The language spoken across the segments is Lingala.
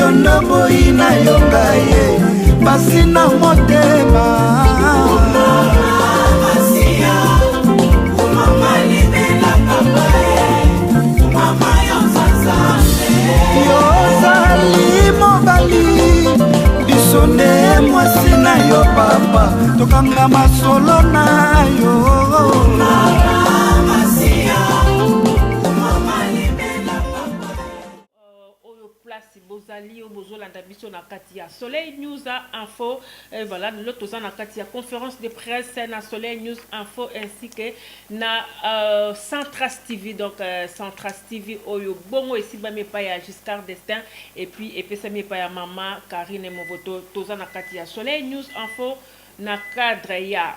yondo boina yonga ye basina motema yozali mobali bisone mwasi na yo papa tokanga masolo na yo place bozali au bozolanda biso na kati ya Soleil News Info voilà l'autre na kati ya conférence de presse na Soleil News Info ainsi que na Centras TV donc Centras TV oyo bongo esi ba mepa ya Giscard d'Estaing et puis epesa mepa ya mama Karine Movoto toza na kati ya Soleil News Info na cadre ya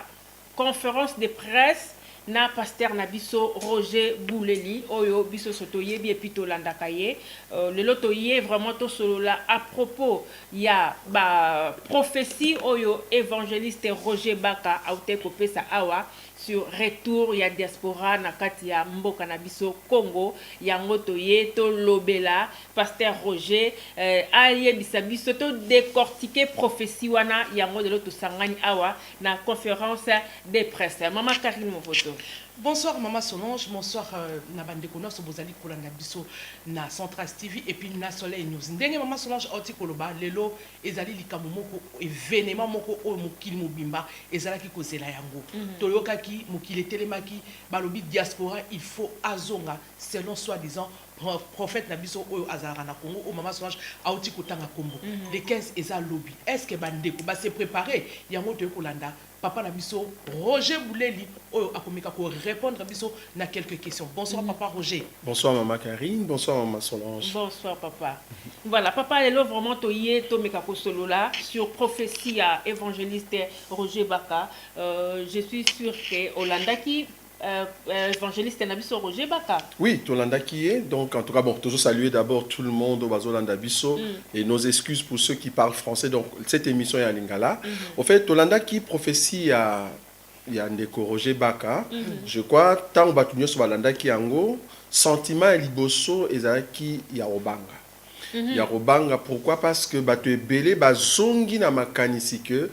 conférence de presse na pasteur na biso Roger Bouleli oyo biso sotoye bi epito landakaye le lotoye vraiment to solo là à propos ya ba prophétie oyo évangéliste Roger Baka aute kopesa awa sur retour ya diaspora na kati ya mboka na biso Congo yango toye to lobela pasteur Roger aye bisabiso to décortiquer prophétie wana yango de loto sangani awa na conférence de presse maman Karine Movoto. Bonsoir Maman Solange, bonsoir Nabandeko Noso Bozali Kolanda Biso na Centras TV et puis na Soleil News. Ndenge Maman Solange oti koloba lelo ezali likambo moko événement moko o mokili mobimba ezalaki kozela yango. Toyoka ki mokili telemaki balobi diaspora il faut azonga selon soi-disant prophète Nabiso oyo azara na Congo au Maman Solange auti kotanga Kombo. Les 15 eza lobby. Est-ce que bandeko ba se préparer yango to kolanda Papa Nabiso Roger Bouleli oyo akomika ko répondre Nabiso na quelques questions. Bonsoir Papa Roger. Bonsoir Maman Karine, bonsoir Maman Solange. Bonsoir Papa. Voilà, Papa lelo vraiment toye to meka ko solo là sur prophétie à évangéliste Roger Baka. Je suis sûr que Olandaki évangéliste Nabiso Roger Baka. Oui, Tolanda qui est. Donc, en tout cas, bon, toujours saluer d'abord tout le monde au Bazolanda Bisso et nos excuses pour ceux qui parlent français. Donc, cette émission est en lingala. Au fait, Tolanda qui prophétie à Ndeko Roger Baka. Je crois, tant que Batunyo sur Balanda qui ango, sentiment et liboso ezaki Yarobanga. Yarobanga, pourquoi? Parce que Batu Ebele, Bazongi na makanisi que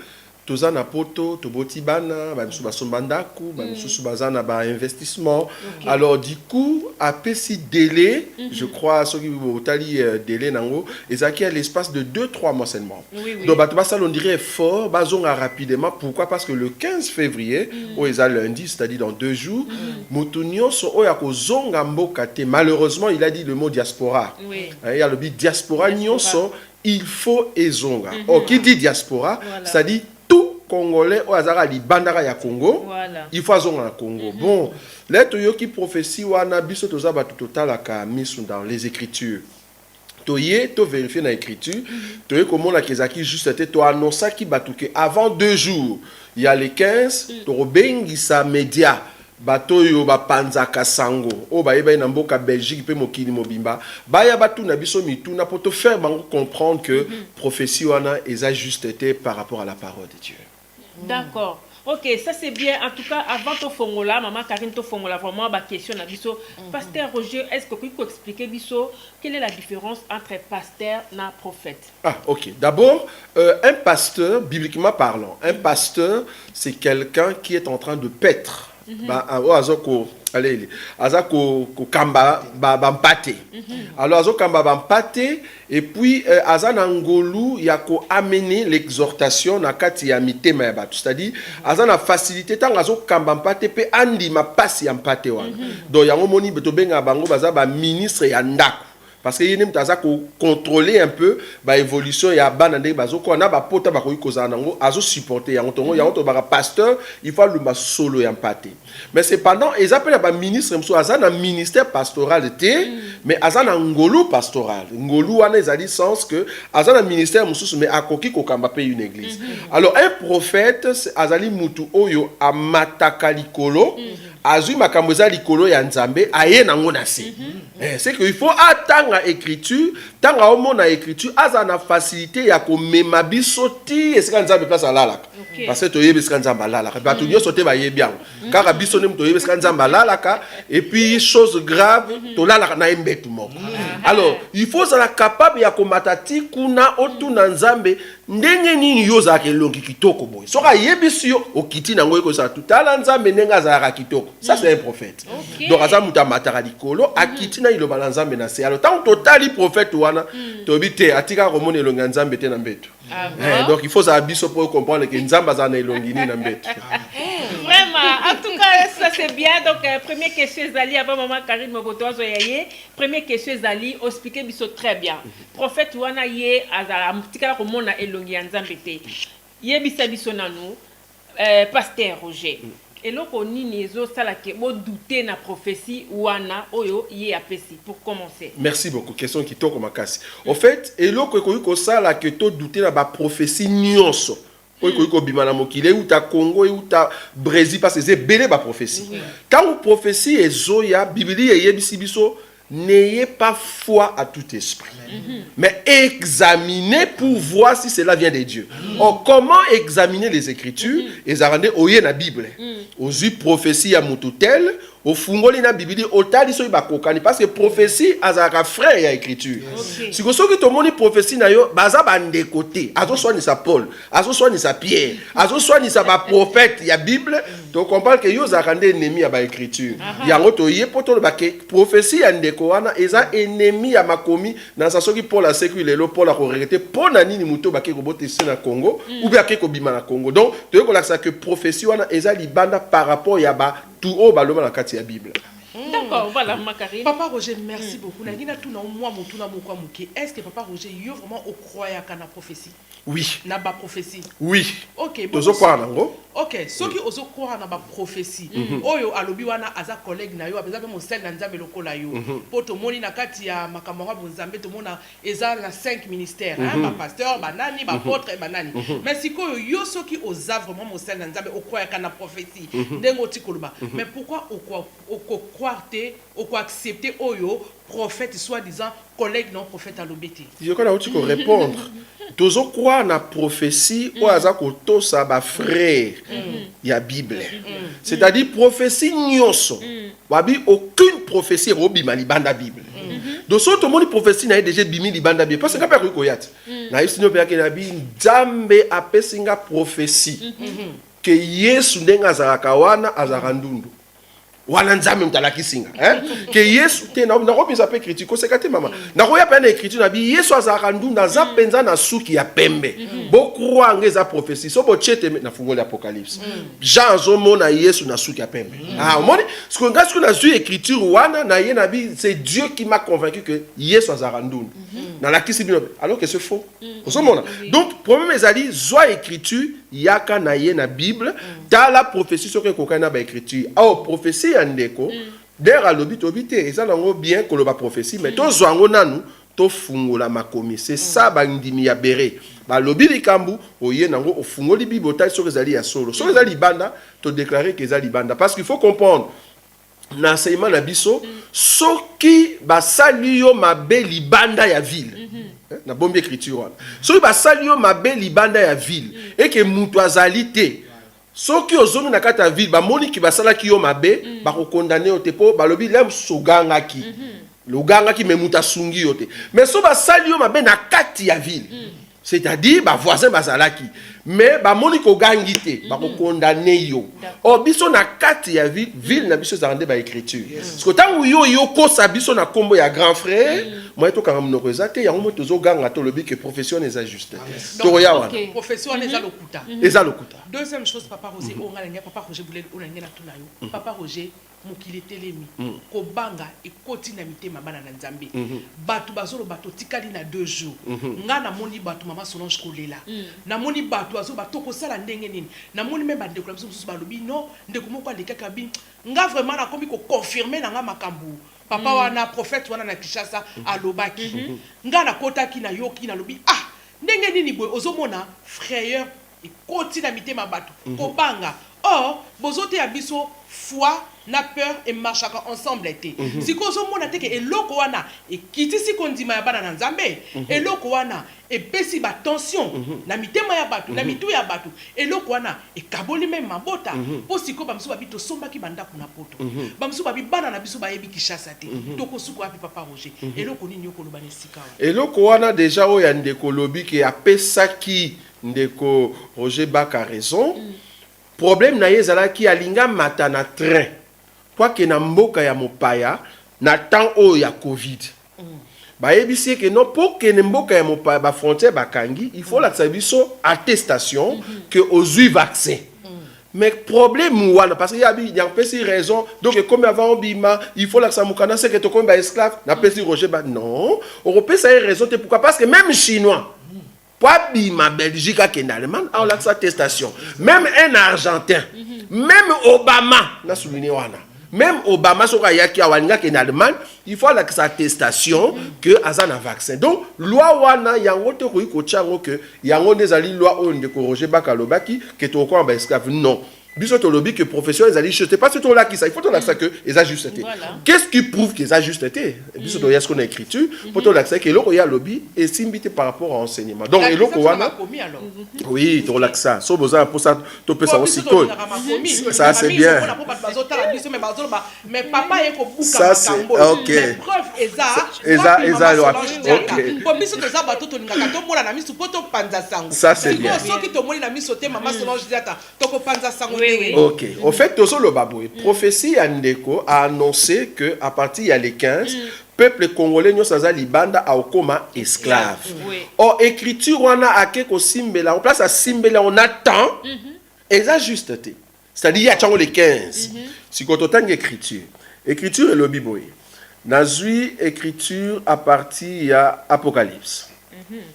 toza na poto toboti bana ba misu basombandaku ba misu bazana ba investissement. Alors du coup apesi délai je crois ceux qui botali délai nango ezaki à l'espace de 2-3 mois seulement. Donc bato basala on dirait fort bazonga rapidement. Pourquoi? Parce que le 15 février au eza lundi, c'est-à-dire dans 2 jours mutunyo so oya ko zonga mboka te. Malheureusement il a dit le mot diaspora. Il y a le dit diaspora nyonso il faut ezonga. Oh qui dit diaspora ça dit Congolais au hasard à Libandara ya Congo, il faut azonga na Congo. Bon, là tu yoki prophétie wana biso toza ba total aka misu dans les écritures. Toye to vérifier na écriture, toye comment la kezaki juste était to annoncer ki batuke avant 2 jours. Il y a les 15 to robengisa média bato yo ba panzaka sango o ba yeba na mboka Belgique pe mokili mobimba ba ya batu na biso mitu na poto faire bango comprendre que prophétie wana eza juste été par rapport à la parole de Dieu. D'accord. Ok, ça c'est bien. En tout cas, avant ton fongola, maman Karine ton fongola, vraiment ma question na biso. Pasteur Roger, est-ce que tu peux expliquer biso quelle est la différence entre pasteur et prophète? Ah, ok. D'abord, un pasteur, bibliquement parlant, un pasteur, c'est quelqu'un qui est en train de paître. Azako kamba bampate. Alors azako kamba bampate et puis azana ngolu yako amener l'exhortation na kati ya mitema ya batu. C'est-à-dire azana facilité tant azako kamba bampate pe andi ma passe ya mpate wana. Donc yango moni beto benga bango baza ba ministre ya ndako. Parce que y a des contrôler un peu l'évolution et abandonner bazoko na ba pota ba koyi kozana ngo azo supporter yango tongo yango to ba pasteur il faut le solo et empathé. Mais cependant ils appellent ba ministre mso azana ministère pastoral té mais azana ngolu pastoral ngolu wana ezali sens que azana ministère mso mais akoki ko kamba pe une église. Alors un prophète azali mutu oyo amataka likolo azui makambo eza likolo ya nzambe aye nango na se. C'est que il faut attendre écriture, tanga omona écriture aza na facilité ya ko mema biso ti esika nzambe place alalaka. Parce que toyebi esika nzambe alalaka. Ba to nyoso te ba yebi yango. Kaka biso ne toyebi esika nzambe alalaka et puis chose grave to lalaka na embetu moko. Alors, il faut être capable ya komatati kuna otuna nzambe ndenge nini yoza ke longi kitoko boy. Soka yebi yo okiti nango eko sa tutala nzambe nenga za kitoko. Ça c'est un prophète. Donc aza muta mataka likolo akiti na ilo balanzambe na se. Alors tant totali prophète wana tobite atika komone longa nzambe te na mbeto. Donc il faut ça biso pour comprendre que nzamba za na longi ni na mbeto. Vraiment, en tout cas ça c'est bien. Donc première question Zali avant maman Karine Mobotozo yaye. Première question Zali expliquer biso très bien. Prophète wana ye azala mutika komona elongi ya nzambe te. Ye bisa biso nanu pasteur Roger. Et là, on a douter na prophétie wana oyo ye apesi pour commencer. Merci beaucoup. Question qui toque ma casse. En fait, et là, ko sala que to douter na ba prophétie nyonso. Ko bimana mokile ou ta Congo ou ta Brésil parce que c'est belé ba prophétie. Quand vous prophétie ezoya Bibli ye bisi biso n'ayez pas foi à tout esprit. Mais examinez pour voir si cela vient de Dieu. Or, comment examiner les Écritures? Et ça rendait au la Bible. Aux prophéties à Moututel, au fungoli na Bible, au tali so ibakokani. Parce que prophétie, azara frère ya Écriture. Si vous savez que tout le monde prophétie na yo, baza bande côté. Azo soit ni sa Paul, azo soit ni sa Pierre, azo soit ni sa prophète ya Bible. Donc on parle que yo zarande ennemi à ba Écriture. Yango to ye poto le baké prophétie ya ndeko wana eza ennemi ya makomi na sa soki Paul a sécu lelo Paul a regretté pour nani ni muto baké ko bote na Congo ou bien ke ko bima na Congo. Donc to ko la ça que prophétie wana eza libanda par rapport ya ba tout au baloma la carte ya Bible. D'accord, voilà ma Karine. Papa Roger, merci beaucoup. Nagina tout na moi motuna mokwa moké. Est-ce que Papa Roger yo vraiment au croya kana prophétie? Oui. Na ba prophétie. Oui. OK. Tozo kwa nango? OK, soki ozo croire na ba prophétie. Oyo alobi wana aza collègue na yo, aza pe mo sel na nzambe lokola yo. Poto moni na kati ya makamora bonzambe to mona eza na 5 ministères, hein, ba pasteur, ba nani, ba apôtre et ba nani. Mais sikoyo yo soki oza vraiment mo sel na nzambe o croire kana prophétie. Ndengo tikoloba. Mais pourquoi o croire accepter oyo prophète soi-disant collègue non prophète à l'obété? Je crois que tu peux répondre. Tozo croire na prophétie ou aza koto sa ba frère ya Bible. C'est-à-dire prophétie nyonso. Wabi aucune prophétie robima libanda Bible. Donc so to moni prophétie na déjà bimi libanda Bible parce que ka ko yat. Na isino pe na bi Nzambe apesinga prophétie que Yesu ndenga za kawana azarandundu. Wana nzambe mtalaki singa que Yesu te na robisa pe critique ko sekate mama na roya pe na écriture na bi Yesu azarandunda za penza na suki ya pembe bo croire ngeza prophétie so bo chete na fungo l'Apocalypse Jean zo mona Yesu na suki ya pembe moni ce qu'on gagne na zu écriture wana na ye na bi c'est Dieu qui m'a convaincu que Yesu azarandunda na la kisi bino alors que c'est faux osomona donc problème ezali zo écriture yaka na ye na Bible ta la prophétie so ke kokana ba écriture prophétie andeko d'ailleurs alobi tobite eza nango bien ko loba prophétie mais to zwango nanu to fungola makomi c'est ça bandimi ya bere ba lobi likambu oye nango ofungoli bibota so ezali ya solo so ezali banda to déclarer que ezali banda parce qu'il faut comprendre na enseignement na biso soki basali yo mabe libanda ya ville na bombe écriture wana soki basali yo mabe libanda ya ville et que mutu azali te soki ozongi na kata ville ba moni ki basala ki yo mabe ba ko condamner o te po ba lobi lem soganga ki loganga ki memuta sungi yo te mais so basali yo mabe na kati ya ville c'est-à-dire ba voisin bazalaki mais ba moni ko gangi te ba ko condamner yo o biso na kati ya ville na biso za rende ba écriture parce que tant yo ko sa biso na kombo ya grand frère moi to kanga mnoko ezate ya mo tozo ganga to lobi que profession est injuste to ya wana profession est lokuta ezalokuta. Deuxième chose Papa Roger ongalenga Papa Roger boulel onangena tuna yo Papa Roger mokili telemi kobanga ekoti na mitema bana na nzambe batu bazolo bato tikali na 2 jours nga na moni batu mama Solange kolela na moni batu azo bato ko sala ndenge nini na moni me bande ko biso mususu balobi non ndeko moko aleka kabi nga vraiment na komi ko confirmer na nga makambu papa wana prophète wana na Kishasa alobaki nga na kotaki na yoki na lobi ndenge nini boy ozomona frayeur ekoti na mitema bato kobanga or bozote ya biso foi na peur et marchaka ensemble été si ko zo mona te ke eloko wana e kitisi ko ndima ya bana na nzambe eloko wana e pesi ba tension na mitema ya batu na mitu ya batu eloko wana e kaboli même mabota po siko ba msuba bito somba ki banda kuna poto ba msuba bi bana na biso ba yebi Kishasa te to ko suko api papa Roger eloko nini yoko loba nesika eloko wana déjà o ya ndeko lobi ke apesa ki ndeko Roger Baka raison problème na yezala ki alinga mata na train kwa ke na mboka ya mopaya na temps o ya covid ba yebisi ke non pour que mboka ya mopaya ba frontière bakangi il faut la biso attestation que ozui vaccin mais problème wana parce qu'il y a pesi raison donc comme avant bima il faut la samukana c'est que to comme ba esclave na pesi Roger ba non européen ça raison te pourquoi parce que même chinois pas bima Belgique à Allemagne on la attestation même un argentin même Obama na souligné wana même Obama soka yaki awalinga en Allemagne il faut la attestation que azana vaccin donc loi wana yango te ko ichango que yango nezali loi on de Roger Baka lobaki que to ko ba esclave non biso to lobby que profession ezali juste pas tout là qui ça il faut to la ça que les ajustés qu'est-ce qui prouve qu'ils ajustés biso to yasko na écriture pour to la ça que loko ya lobby et simbité par rapport à enseignement donc eloko wana oui to la ça so besoin pour ça to peut ça aussi code ça c'est bien mais papa eko buka ça c'est OK eza OK pour biso to za bato to ngaka to mola na misu poto panza sango ça c'est bien soki to moli na miso te maman Solange diata to ko panza sango. OK. Au fait, Tozo le Baboué, prophétie Andeko a annoncé que à partir il les 15, peuple congolais nous saza libanda a okoma esclave. Or écriture on a akeko simbela, en place à simbela on attend et ça justeté. C'est-à-dire il y a chango les 15. Si quand on écriture, écriture est le biboé. Nazui écriture à partir il y a Apocalypse.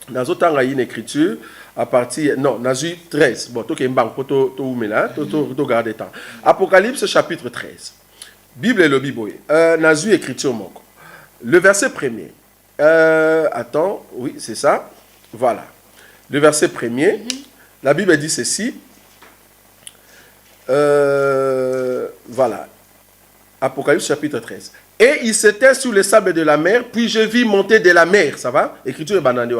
Nazotanga une écriture à partir non Nazui 13 bon to kemba to umela to garder temps Apocalypse chapitre 13 Bible et le Bible Nazui écriture moko le verset premier attends oui c'est ça voilà le verset premier la Bible dit ceci voilà Apocalypse chapitre 13 et il s'était sur les sables de la mer, puis je vis monter de la mer, ça va? Écriture est banane.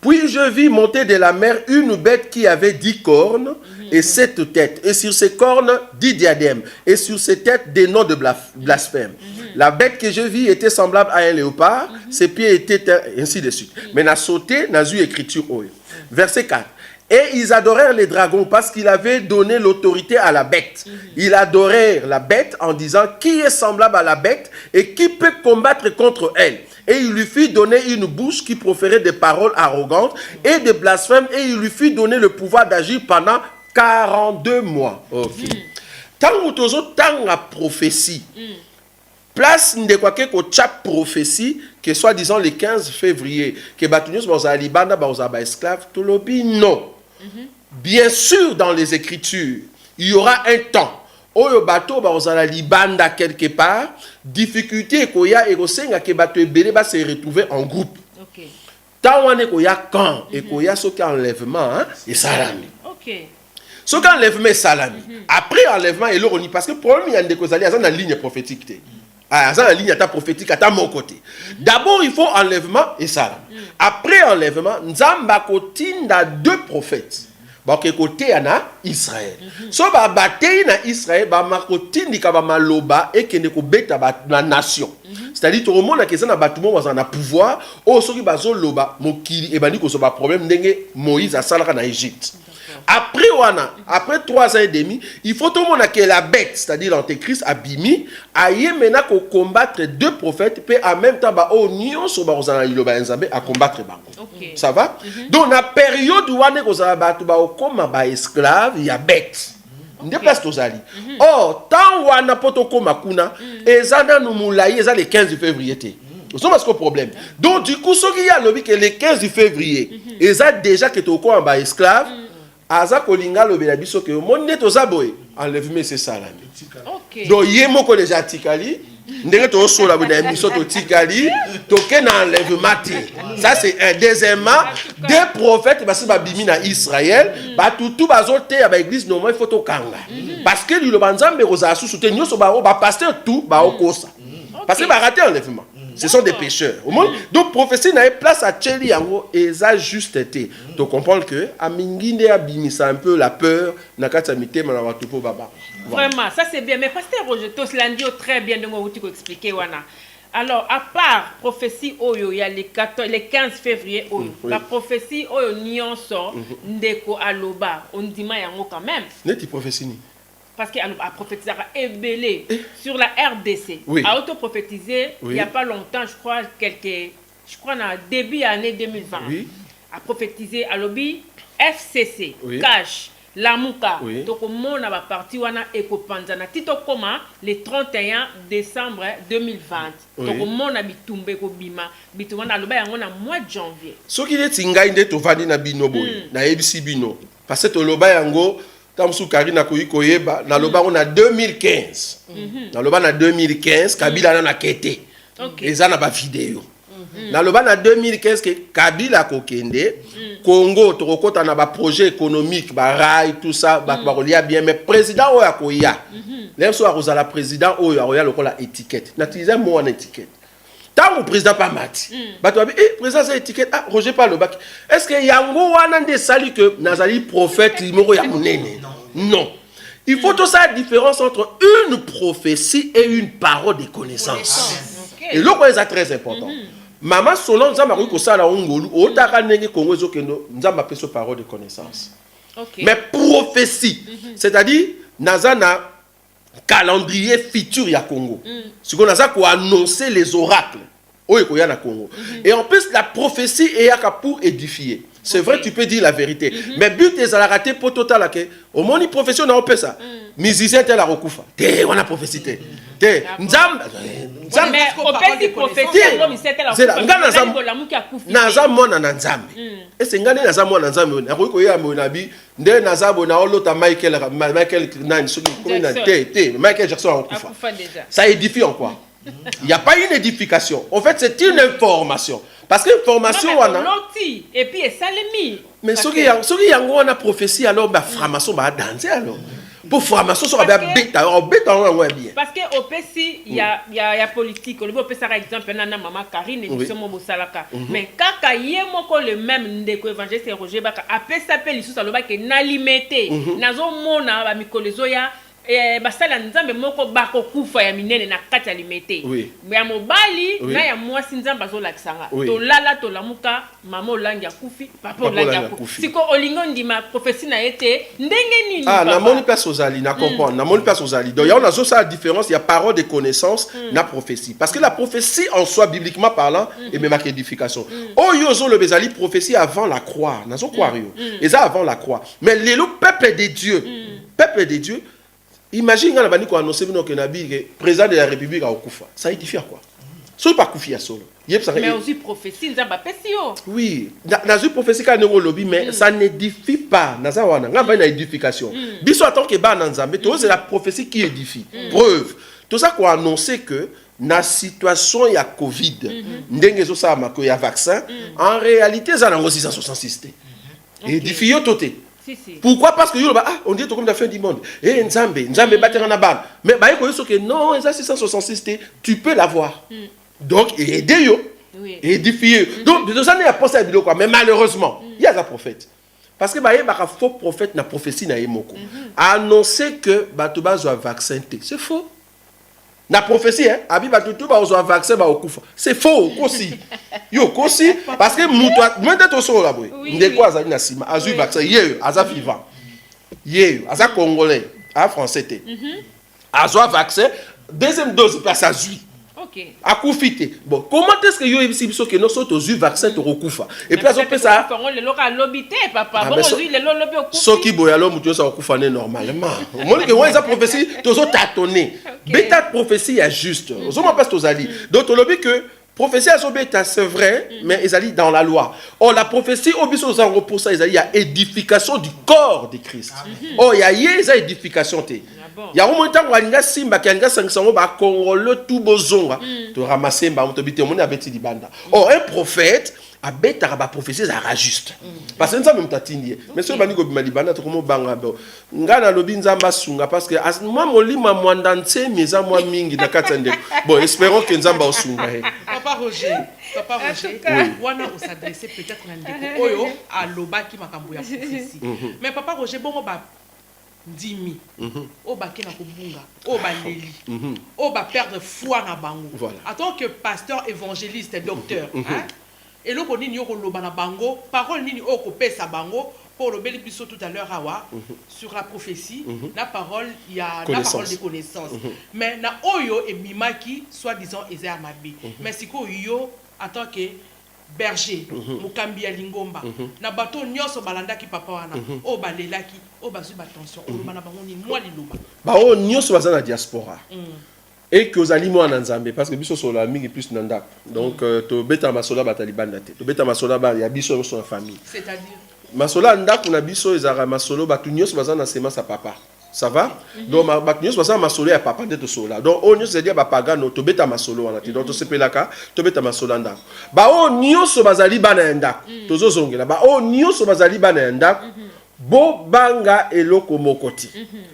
Puis je vis monter de la mer une bête qui avait 10 cornes et 7 têtes, et sur ses cornes 10 diadèmes, et sur ses têtes des noms de blasphème. La bête que je vis était semblable à un léopard, ses pieds étaient ainsi de suite. Mais n'a sauté, n'a eu écriture. Verset 4. Et ils adorèrent les dragons parce qu'il avait donné l'autorité à la bête. Ils adorèrent la bête en disant qui est semblable à la bête et qui peut combattre contre elle. Et il lui fit donner une bouche qui proférait des paroles arrogantes et des blasphèmes et il lui fit donner le pouvoir d'agir pendant 42 mois. Okay. Tant que la prophétie, place de quoi que chaque prophétie, que soit disant le 15 février, que Batunius va libanda va esclave, tout le pays non. Bien sûr, dans les Écritures, il y aura un temps où le bateau va libanda quelque part, difficulté qu'il y a et que le bateau va se retrouver en groupe. Tant qu'il y a quand et qu'il y a ce enlèvement et salami. Ce enlèvement et salami. Après enlèvement et l'oroni, parce que le problème il y a des causes, il y a une ligne prophétique. La ligne prophétique à mon côté. D'abord, il faut enlèvement et salam. Après enlèvement, Nzamba kotinda 2 prophètes. Parce côté na Israël. So ba batei na Israël ba makotindi ka ba maloba et que ne ko beta la nation. C'est-à-dire tout le monde qui est na batumo wa na pouvoir o soki bazo loba mokili e bani ko so ba problème ndenge Moïse a salaka na Égypte. Après, après 3 ans et demi, il faut tout le monde que la bête, c'est-à-dire l'antéchrist, Abimi, aille maintenant qu'on combattre 2 prophètes, puis en même temps, à combattre. Ça va? Donc, la période où on est esclave, il y a bête. Or, tant qu'on a pas et ça dans nous moulaye, ça le 15 février. C'est parce que problème. Donc, du coup, ce qu'il y a le 15 février, et ça déjà que tu es esclave, aza kolinga lobela biso ke monde toza boye enlèvement c'est salami. Donc yemo ko déjà tikali ndenge to sola bu na émission to tikali to ke na enlèvement te. Ça c'est un. Deuxièmement, des prophètes basi ba bimi na Israël ba tutu bazote ya ba église normal il faut to kanga parce que le banzambe roza sous soutenir so ba pasteur tout ba okosa parce que ba raté enlèvement. Ce sont des pécheurs. Donc, prophétie n'a place à Tcheli Yango et ça juste été. Donc, comprendre que à Minginde Abimi, c'est un peu la peur. Nakatamite Manawatupo Baba. Vraiment, ça c'est bien. Mais pasteur Roger, tout cela dit très bien de moi vous expliquer wana. Alors, à part prophétie Oyo, il y a les 15 février Oyo. La prophétie Oyo Nyonso Ndeko Aloba, on dit ma yango quand même. N'est-ce prophétie ni? Parce qu'elle a prophétisé Ebélé sur la RDC. Oui. A auto-prophétisé il n'y a pas longtemps, je crois dans le début de l'année 2020. Oui. A prophétisé à l'objet FCC, Oui. Cash, Lamuka. Oui. Donc, on a parti Eko Panzana. Tito Koma, le 31 décembre 2020. Oui. Donc, on a bitumbe ko bima. Bitumbe na loba yango na mois de janvier. Ce qui est tinga inde to vandi na bino boy, na ebisi bino. Parce que to loba yango Tamsou Karina Koyeba, na loba on a 2015. Na loba na 2015, Kabila na kete. Et ça n'a pas vidéo. Na loba na 2015 que Kabila kokende, Congo tokota na ba projet économique, ba rail tout ça, ba kolia bien mais président oya koya. L'enso a la président oya oya lokola étiquette. Na utilisé mot en étiquette. Tant le président pas mati. Président c'est étiquette. Ah, Roger parle bac. Est-ce que yango wana nde sali que nazali prophète limoro ya munene? Non. Il faut tout ça la différence entre une prophétie et une parole de connaissance. Et là c'est très important. Maman selon nzamba ko sala ngolu otaka ndenge Congo ezokendo nzamba peso parole de connaissance. Mais prophétie, c'est-à-dire nazana calendrier futur ya Congo. Ce qu'on a ça pour annoncer les oracles au Congo. Et en plus la prophétie est pour édifier. C'est vrai, tu peux dire la vérité. Mais but est à la rater pour total que au moins une profession n'a pas ça. Musicien tel la recouffa. On a prophétie. Nzam mais au petit prophétie l'homme c'est tel la Nazam mona na nzambe. Et c'est ngane nazam mona nzambe. Na ko ya mona bi nde nazabo na olota Michael nan so Michael Jackson a recouffa. Ça édifie en quoi? Il n'y a pas une édification. En fait, c'est une information. Parce que l'information, on a. Et puis, ça l'est mis. Mais ce qui y a une prophétie, alors, la formation va danser alors. Pour formation, ça va bêta. Parce qu'au PC, il y a politique. Au PC, par exemple, il y a maman Karine et Nissomo Bosalaka. Mais quand il y a le même ndeko évangéliste Roger Baka, après ça, il y a n'alimité. Nazo mona, mikolezoya. Et basala nzambe moko bako kufa ya minene na kati ya limete. Mais ya mobali na ya mwasi nzambe azolakisanga. To lala to lamuka mama olangi ya kufi papa olangi ya kufi. Siko olingo ndima prophétie na été ndenge nini papa. Ah na moni place ozali na comprendre. Na moni place ozali. Donc il y a une ça différence, il y a parole de connaissance na prophétie. Parce que la prophétie en soi bibliquement parlant et même avec édification. Oh yozo le bezali prophétie avant la croix. Nazo croire yo. Et ça avant la croix. Mais les peuple de Dieu. Peuple de Dieu. Imagine quand on a annoncé que président de la République a Okufa. Ça édifie à quoi? Ce n'est pas Koufi à solo. Mais aussi prophétie, nous avons oui, dans une prophétie quand on lobby, mais ça n'édifie pas. Nous avons une édification. Biso attend que c'est la prophétie qui édifie. Preuve. Tout ça qu'on a annoncé que dans la situation il y a Covid, il y a vaccin. En réalité, ça n'a pas 666. Édifie tout. Pourquoi? Parce que on dit comme la fin du monde. Et Nzambe battre en ban. Mais que non, ça 666 tu peux l'avoir. Donc aider yo, édifier. Donc de ça il y a pensé à quoi. Mais malheureusement, il y a un prophète. Parce que il y a un faux prophète na prophétie na yemoko. Annoncer que batuba zo vaccin c'est faux. La prophétie, abi batutu ba zo vaccin ba okufa. C'est faux aussi. Yo kosi parce que moi d'être au la boy. Ndeko azali na sima, azu vaccin yeux, aza vivant. Yeux, aza congolais, a français té. Azu vaccin, deuxième dose place azui. OK. Akufite. Bon, comment est-ce que yo ebisi biso que no soto zu vaccin to okufa. Et puis azo pesa le local lobité papa. Bon ozui le lobi okufa. Soki boyalo mutu sa okufa normalement. Moi que moi eza prophétie tozo tâtonner. Bêta prophétie est juste. Ozo ma passe tozali. Donc to lobi que prophétie azobeta c'est vrai mais ils allaient dans la loi. Or la prophétie obiso pour ça il y a édification du corps de Christ. Oh il y a édification té. bon. Ya au moins tant walinga simba kianga sangisango ba Congolais tout bozonga to ramasser ba to bité moni abeti libanda. Oh un prophète abeta ba prophétie ça juste. Parce que nzambe mtatindi. Mais so bani ko bima libanda to komo banga bo. Ngana lobi nzamba sunga parce que moi molima mwanda ntse meza mwa mingi na katande. Bon, espérons que nzamba osunga he. Papa Roger, oui. Wana on s'adressait peut-être à ndeko oyo aloba ki makambo ya prophétie. Mais Papa Roger bongo ba ndimi o ba kena ko bunga o ba leli o ba perdre foi na bango. Voilà. En tant que pasteur évangéliste docteur, hein? Et le nini yo ko loba na bango, parole nini o ko pesa bango pour le bel biso tout à l'heure awa sur la prophétie, la parole il y a la parole de connaissance. Mais na oyo e bimaki soi-disant Ezer Mabi. Mais siko yo en tant que berger mukambi ya lingomba na bato nyonso balanda ki papa wana o balelaki o bazu batension o loba na bango ni moi liloba Ba o nyonso baza na diaspora. Et que aux aliments en Nzambe parce que biso sur la mingi plus nanda. Donc to beta masola batalibanda te. To beta masola ba ya biso sur la famille. C'est-à-dire masola ndako na biso ezara masolo batu nyonso baza na sema sa papa. Ça va? Donc batu nyonso baza masolo ya papa de to sola. Donc o nyonso c'est-à-dire ba pagano to beta masolo wana te. Donc to sepelaka to beta masola ndako. Ba o nyonso bazali bana ndako. Tozo zongela ba o nyonso bazali bana ndako. Bo banga eloko mokoti.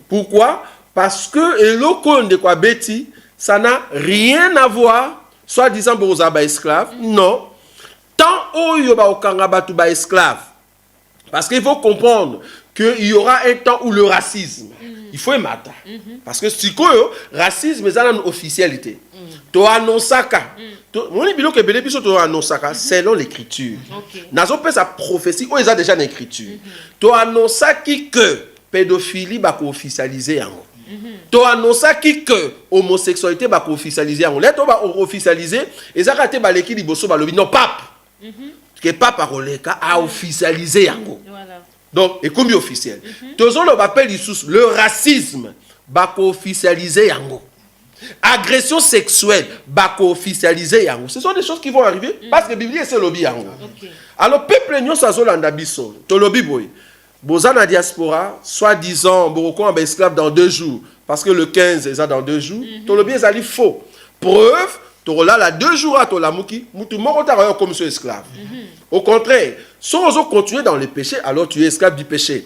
Pourquoi? Parce que eloko nde kwa beti ça n'a rien à voir, soit disant boza ba esclave, non. Tant oyo ba okanga batu ba esclave. Parce qu'il faut comprendre qu'il y aura un temps où le racisme, il faut mater. Parce que si le racisme est une officialité. To anonsaka. Mon bilo que bele biso to anonsaka selon l'écriture. Nazo pe sa prophétie, o eza déjà l'écriture. To anonsaki que pédophilie ba ko officialiser yango. To annonçaki que homosexualité va officialiser en lettre va officialiser et ça raté ba leki liboso ba lobi non pape que pape Roleka a officialisé yango. Voilà. Donc et comme officiel. Tozo le appelle le racisme va officialiser yango. Agression sexuelle va officialiser yango. Ce sont des choses qui vont arriver parce que la Bible c'est lobi yango. Alors peuple nyo sa zolanda biso to lobi boy. Boza na diaspora, soi-disant, Boroko en esclave dans 2 jours, parce que le 15 est dans 2 jours, Tolobi est faux. Preuve, Torola la 2 jours à Tolamuki, Moutou Morota comme ce esclave. Au contraire, si on continue dans le péché, alors tu es esclave du péché.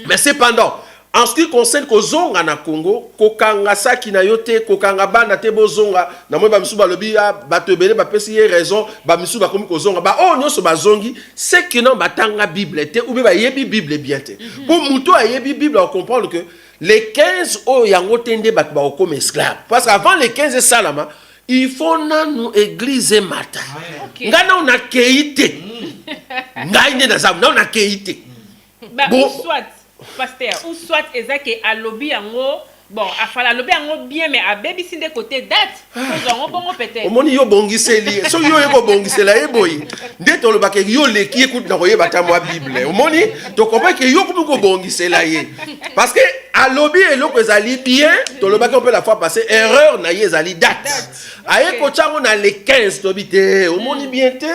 Mais cependant, en ce qui concerne Kozonga na Congo, Kokanga Saki na yote, Kokanga ba na te bozonga, na moi ba misuba lobi ya batebele ba pesi raison, ba misuba komi Kozonga, ba oh nyonso bazongi, c'est que non batanga Bible te ou ba yebi Bible bien te. Pour muto a yebi Bible, on comprend que les 15 o yango tende bat ba comme esclave. Parce qu'avant les 15 salama, il faut na nous église mata. Ngana on a keite. Ngaine na zamu, na on a keite. Ba bon, soit pasteur ou soit ezake alobi yango bon afala alobi yango bien mais a baby sinde côté date on bongo peut-être omoni yo bongiseli so yo yeko bongisela eboyi ndeto lobake yo leki écoute na koyeba ta moi Bible omoni to comprends que yo ko bongisela ye parce que alobi eloko ezali bien to lobake on peut la fois passer erreur na ye ezali date aye ko chango na le 15 to bité omoni bien te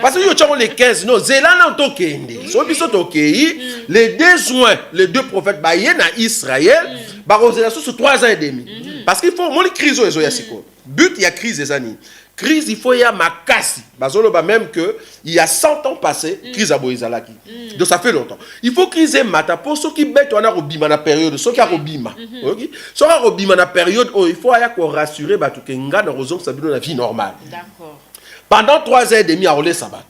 parce que yo chango le 15 non zelana to kende so biso to kei les 2 juin les 2 prophètes ba ye na Israël ba sur 3 ans et demi. Parce qu'il faut mon crise au yasiko. But il y a crise des années. Crise il faut y a makasi. Bazolo ba même que il y a 100 ans passé crise a boizalaki. Donc ça fait longtemps. Il faut crise mata pour ceux qui bête on a robima na période ceux qui a robima. OK? Ceux qui a robima na période il faut y a ko rassurer ba tout que nga na raison que ça la vie normale. D'accord. Pendant 3 ans et demi à rouler sabat.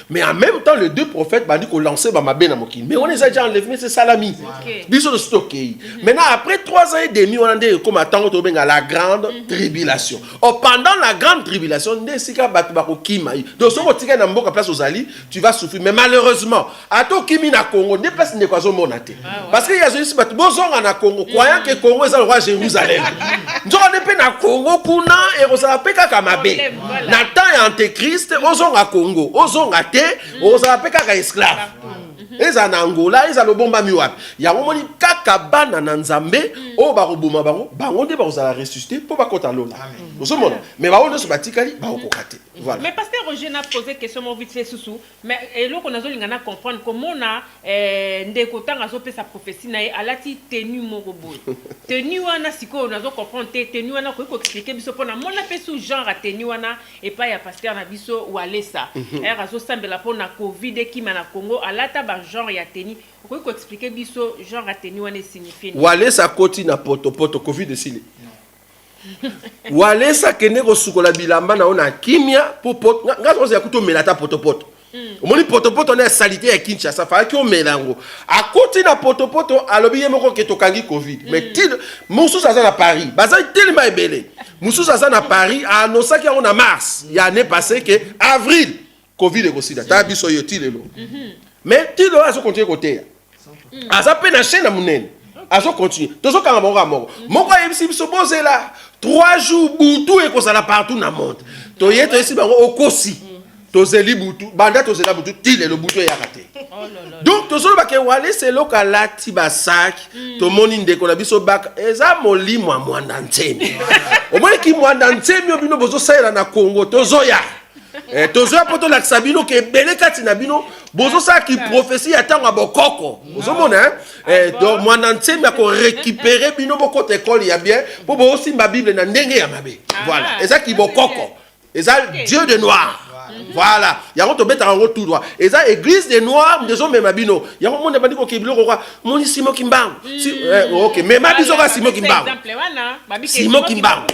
Mais en même temps, les 2 prophètes m'ont dit qu'on lançait Bamabé Mokin. Mais on les a déjà enlevés, c'est Salami. Biso de stocké. Maintenant, après 3 ans et demi, on a dit comme attendre à la grande tribulation. Or, pendant la grande tribulation, donc, si tu as une place aux alliés, tu vas souffrir. Mais malheureusement, à toi qui na Congo, ne passe pas de monaté. Parce qu'il y a des gens qui sont Congo, croyant que Congo est le roi Jérusalem. Nous avons na Congo, Kuna, et on s'appelle Kakamabé. Nathan et Antéchrist, on a Congo, on a on s'appelle esclave. eza na Angola eza lobomba miwapi yango moni kaka bana na nzambe o baroboma bango nde bazala ressusciter po bakota lola osomona mais baondo so batikali bakokate voilà. Mais pasteur Roger n'a posé question mon vite fait sous mais eloko nazolinga na comprendre comment na ndeko tanga zo pesa prophétie na alati tenue moko boy tenue wana siko nazo comprendre tenue wana ko expliquer biso pona mona pe sous genre a tenue wana et pas ya pasteur na biso ou alesa azo sambela pona covid qui na Congo alata ba genre ya tenue ko expliquer biso genre a tenue wana signifie ou alesa koti na poto covid esili walesa kende ko sukola bilamba na ona kimia po poto ngazo ya kutomela ta poto omoni poto na salité ya Kinshasa fa ki o melango akoti na poto alobi ye moko ke tokangi covid mais til mususu aza na Paris baza tellement ebele mususu aza na Paris annonça ki on a mars ya année passée que avril covid ekosida ta biso yo tilelo mais tilo azo continuer côté aza pe na chaîne na munene azo continue tozo kanga moko yebisi biso bozela 3 jours butu et kozala partout na monde toye to esi bango okosi tozeli butu banda tozela butu tile le butu ya raté donc tozo ba ke wale c'est lokalati ba sac to moni ndeko na biso baka eza molimo mwanda ntemi omoni ki mwanda ntemi obino bozo saela na Congo tozoya tozoya poto la sabino ke bele kati na bino bozo sa ki prophétie atanga bokoko ozomona donc mwanda ntemi ko récupérer bino boko école ya bien po bo simba bible na ndenge ya mabe voilà eza ki bokoko eza dieu de noir voilà yango to beta yango tout droit eza église des noirs ndezo mema bino yango monde bandiko ke biloko kwa moni Simo Kimbangu OK mais mabiso ka Simo Kimbangu exemple wana Simo Kimbangu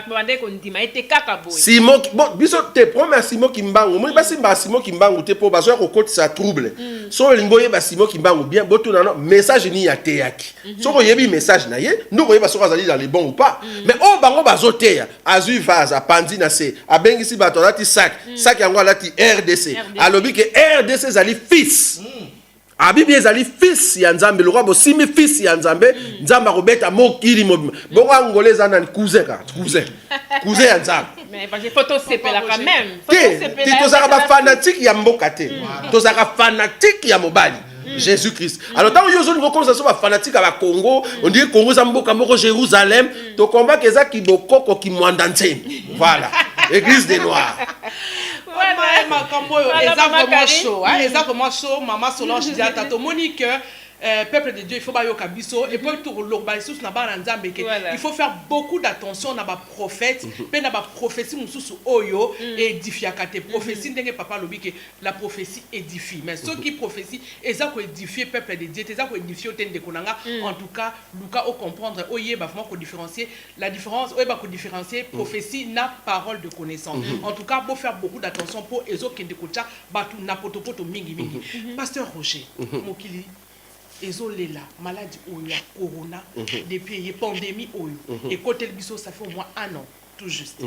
bande ko ndima ete kaka boy Simo bon biso te premier Simo Kimbangu moni basi ba Simo Kimbangu te po bazo ko kotisa trouble so lingoye ba Simo Kimbangu bien boto na message ni ya te yaki so ko yebi message na ye ndoko yeba so ko azali dans les bons ou pas mais o bango bazo te ya azui vase apandi na se abengisi bato lati sac yango alati RDC alobi ke RDC zali fils abibi ezali fils ya nzambe lokwa bo simi fils ya nzambe nzamba robeta mokili bongo angoleza na cousin ya nzambe mais parce que photo sepela quand même te tozaka ba fanatique ya mboka te tozaka fanatique ya mobali Jésus-Christ. Alors tant que vous avez commencé à fanatique à Congo, on dit Congo Zamboka Moko Jérusalem, to combat que ça qui bokoko qui mwandante. Voilà. Église des Noirs. Exactement chaud, maman Solange dit à Tato Monique. Peuple de Dieu, il faut pas yoka biso et puis il faut faire beaucoup d'attention à ma prophète, mais na ba prophétie mususu oyo édifiakate prophétie ndenge papa lobi que la prophétie édifie mais ceux qui prophétie eza ko édifier peuple de Dieu, eza ko édifier otende konanga en tout cas Luka au comprendre oye ba vraiment ko différencier la différence oye ba ko différencier prophétie na parole de connaissance. En tout cas, faut faire beaucoup d'attention pour ezo kende kocha batu na potopoto mingi Pasteur Roger Mokili ezolela maladie oyo corona depuis la pandémie oyo et côté biso ça fait au moins 1 an tout juste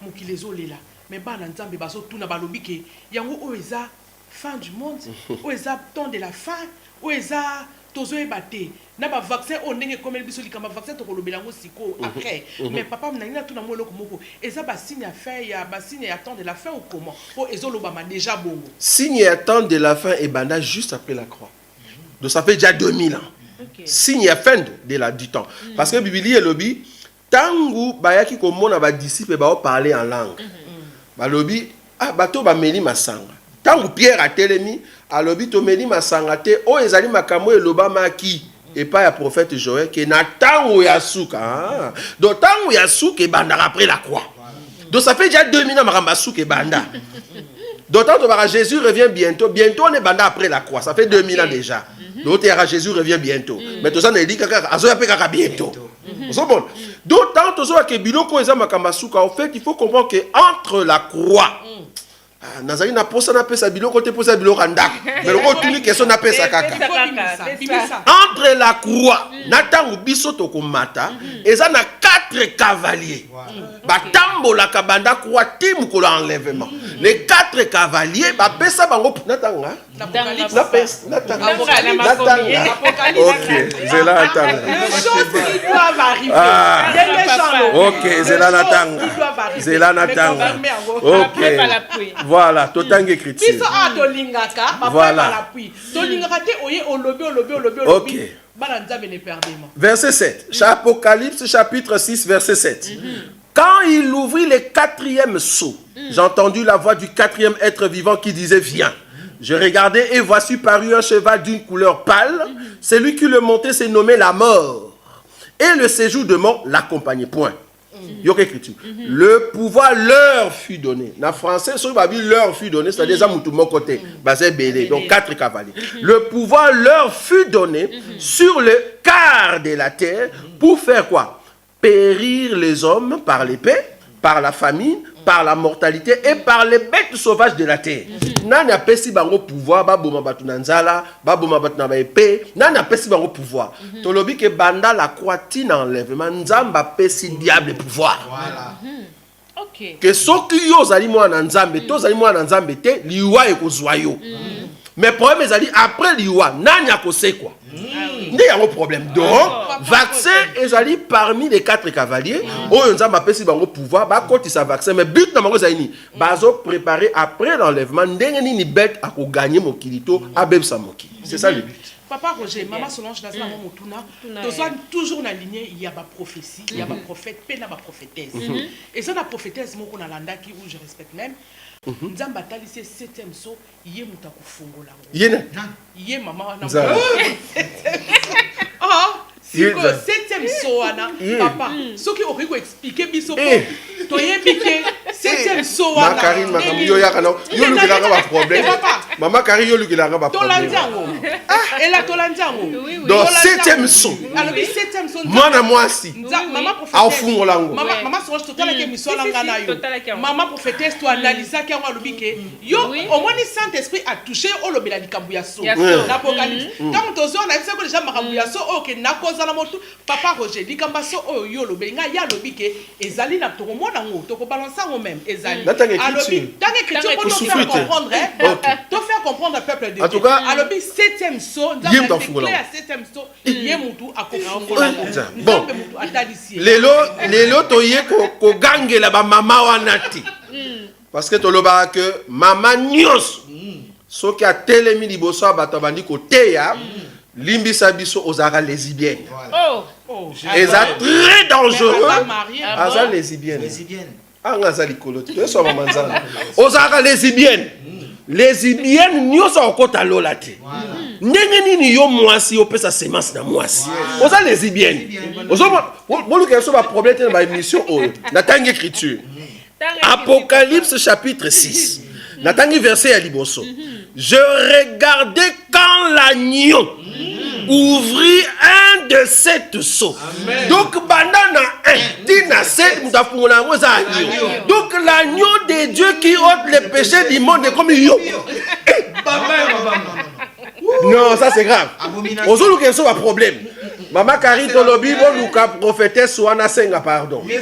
mokili ezolela mais bana nzambe baso tuna balobi ke yango oyo eza fin du monde oyo eza temps de la fin oyo eza tozoyeba te na ba vaccin o ndenge comme biso likamba vaccin to kolobela ngo siko après mais papa mnangina tuna mo eloko moko eza ba signe à faire ya ba signe ya temps de la fin ou comment po ezolobama déjà bongo signe ya temps de la fin et banda juste après la croix. Donc ça fait déjà 2000 ans. Okay. Signe à fin du temps. Parce que Bible et lobby, tangu bayaki komona ba disciple ba parler en langue. Ba lobby bato ba meli masanga. Tangu Pierre a telemi, a lobby to meli masanga te o ezali makambo eloba maki et pas ya prophète Joël que na tangu ya suka. Donc tangu ya suka banda après la croix. Donc ça fait déjà 2000 ans makamba suka banda. D'autant que Jésus revient bientôt. Bientôt, on est bandé après la croix. Ça fait 2000 ans déjà. D'autant que Jésus revient bientôt. Mais tout ça, on dit que bientôt. D'autant que Biloko et Zamakambasuka, en fait, il faut comprendre qu'entre la croix, Nazari na posa na pesa biloko te posa biloko ndako. Mais le retour ni question na pesa kaka. Entre la croix, natangu biso to komata, eza na 4 cavaliers. Batambo la kabanda croix timu ko l'enlèvement. Les 4 cavaliers ba pesa bango natanga. Na pesa natanga. OK, c'est là attendre. Les choses qui doivent arriver. OK, c'est là natanga. Zela Natanga. Ok. Voilà, totang écriture. Biso a tolingaka, Voilà. papa l'appui. Tolingaka te oye au lobby. Ok. Balanza bene perdement. Verset 7. Apocalypse chapitre 6, verset 7. Quand il ouvrit le 4e sceau, j'ai entendu la voix du 4e être vivant qui disait, viens. Je regardais et voici parut un cheval d'une couleur pâle. Celui qui le montait s'est nommé la mort. Et le séjour de mort l'accompagnait. Point. Yok écriture. Le pouvoir leur fut donné. En français, sur la Bible, leur fut donné, c'est-à-dire ça tout mon côté. Basé belé, donc 4 cavaliers. Le pouvoir leur fut donné sur le quart de la terre pour faire quoi? Périr les hommes par l'épée, par la famine, par la mortalité et par les bêtes sauvages de la terre. Nani apesi bango pouvoir, baboma batu nanzala, baboma batu na épée, nani apesi bango pouvoir. Tolobi ke banda la croatine enlèvement, nzamba pesi diable pouvoir. Voilà. Ok. Que soki yo zali mwana nzambe, to zali mwana nzambe te, liwa ekozwa yo. Mais problème ezali après liwa, nani akosekwa. Il y a un problème. Donc, vaccin ezali parmi les 4 cavaliers. Oyo nzamba pesi bango pouvoir, ba koti sa vaccin, mais but na bango zaini, bazo préparer après l'enlèvement, ndenge nini bête a ko gagner mokilito, abebsa mokili. C'est ça le but. Papa Roger, Maman Solange, dans mon motuna, toujours na lignée, il y a ma prophétie, il y a ma prophète, puis il y a ma prophétesse. Et ça, la prophétesse, moi, qu'on a l'andaki, où je respecte même, Nzamba talisi 7e saut, yé muta kufungola. Yé maman na. Ah, si ko 7e saut ana papa. Soki oki ko expliquer biso ko. Toye piqué 7e saut ana. Ma Karine makam yo yakana. Yo lukilanga ba problème. Maman Karine yo lukilanga ba problème. Tolandiango. Ah, elle a tolandiango. Donc 7e saut. Alors 7e saut. Moi na moi si. Maman prophétesse. Au fungolango. Maman Solange totala ke misola ngana yo. Maman prophétesse to analyser ke ngwa lobike. Yo au moins ni Saint-Esprit a touché au lobela likambu ya so. L'Apocalypse. Quand on a vu ça que déjà makambu ya so OK na koza la moto papa Roger likamba so o yo lobelinga ya lobike ezali na to mona ngo to ko balancer ngo même ezali. Alobi dans l'écriture pour te faire comprendre te faire comprendre le peuple de Dieu. En tout cas alobi 7e saut dans la clair 7e saut yemutu akofungola. Bon. Lelo toye ko gangela ba mama wanati. Parce que toloba que mama nyos soki a telemi liboso bato bandi ko teya limbisa biso ozara lesbienne. Oh, eza très dangereux. Aza lesbienne. Ah ngaza likolo te so mama nzana. Ozara lesbienne. Lesbienne nyoso okota lola te. Ndenge nini yo mwasi opesa semence na mwasi. Oza lesbienne. Ozo boluka so ba problème te na ba émission oyo. Na tangi écriture. Apocalypse chapitre 6. Natangi verset à liboso. Je regardais quand l'agneau ouvrit un de 7 seaux. Donc, banana 1, dina 7, donc l'agneau de Dieu qui ôte les péchés du monde est comme yo. Non, ça c'est grave. Aujourd'hui, il y a un problème. Maman Karine Tolobi, bon, Luka prophétesse Souana Senga, pardon. Et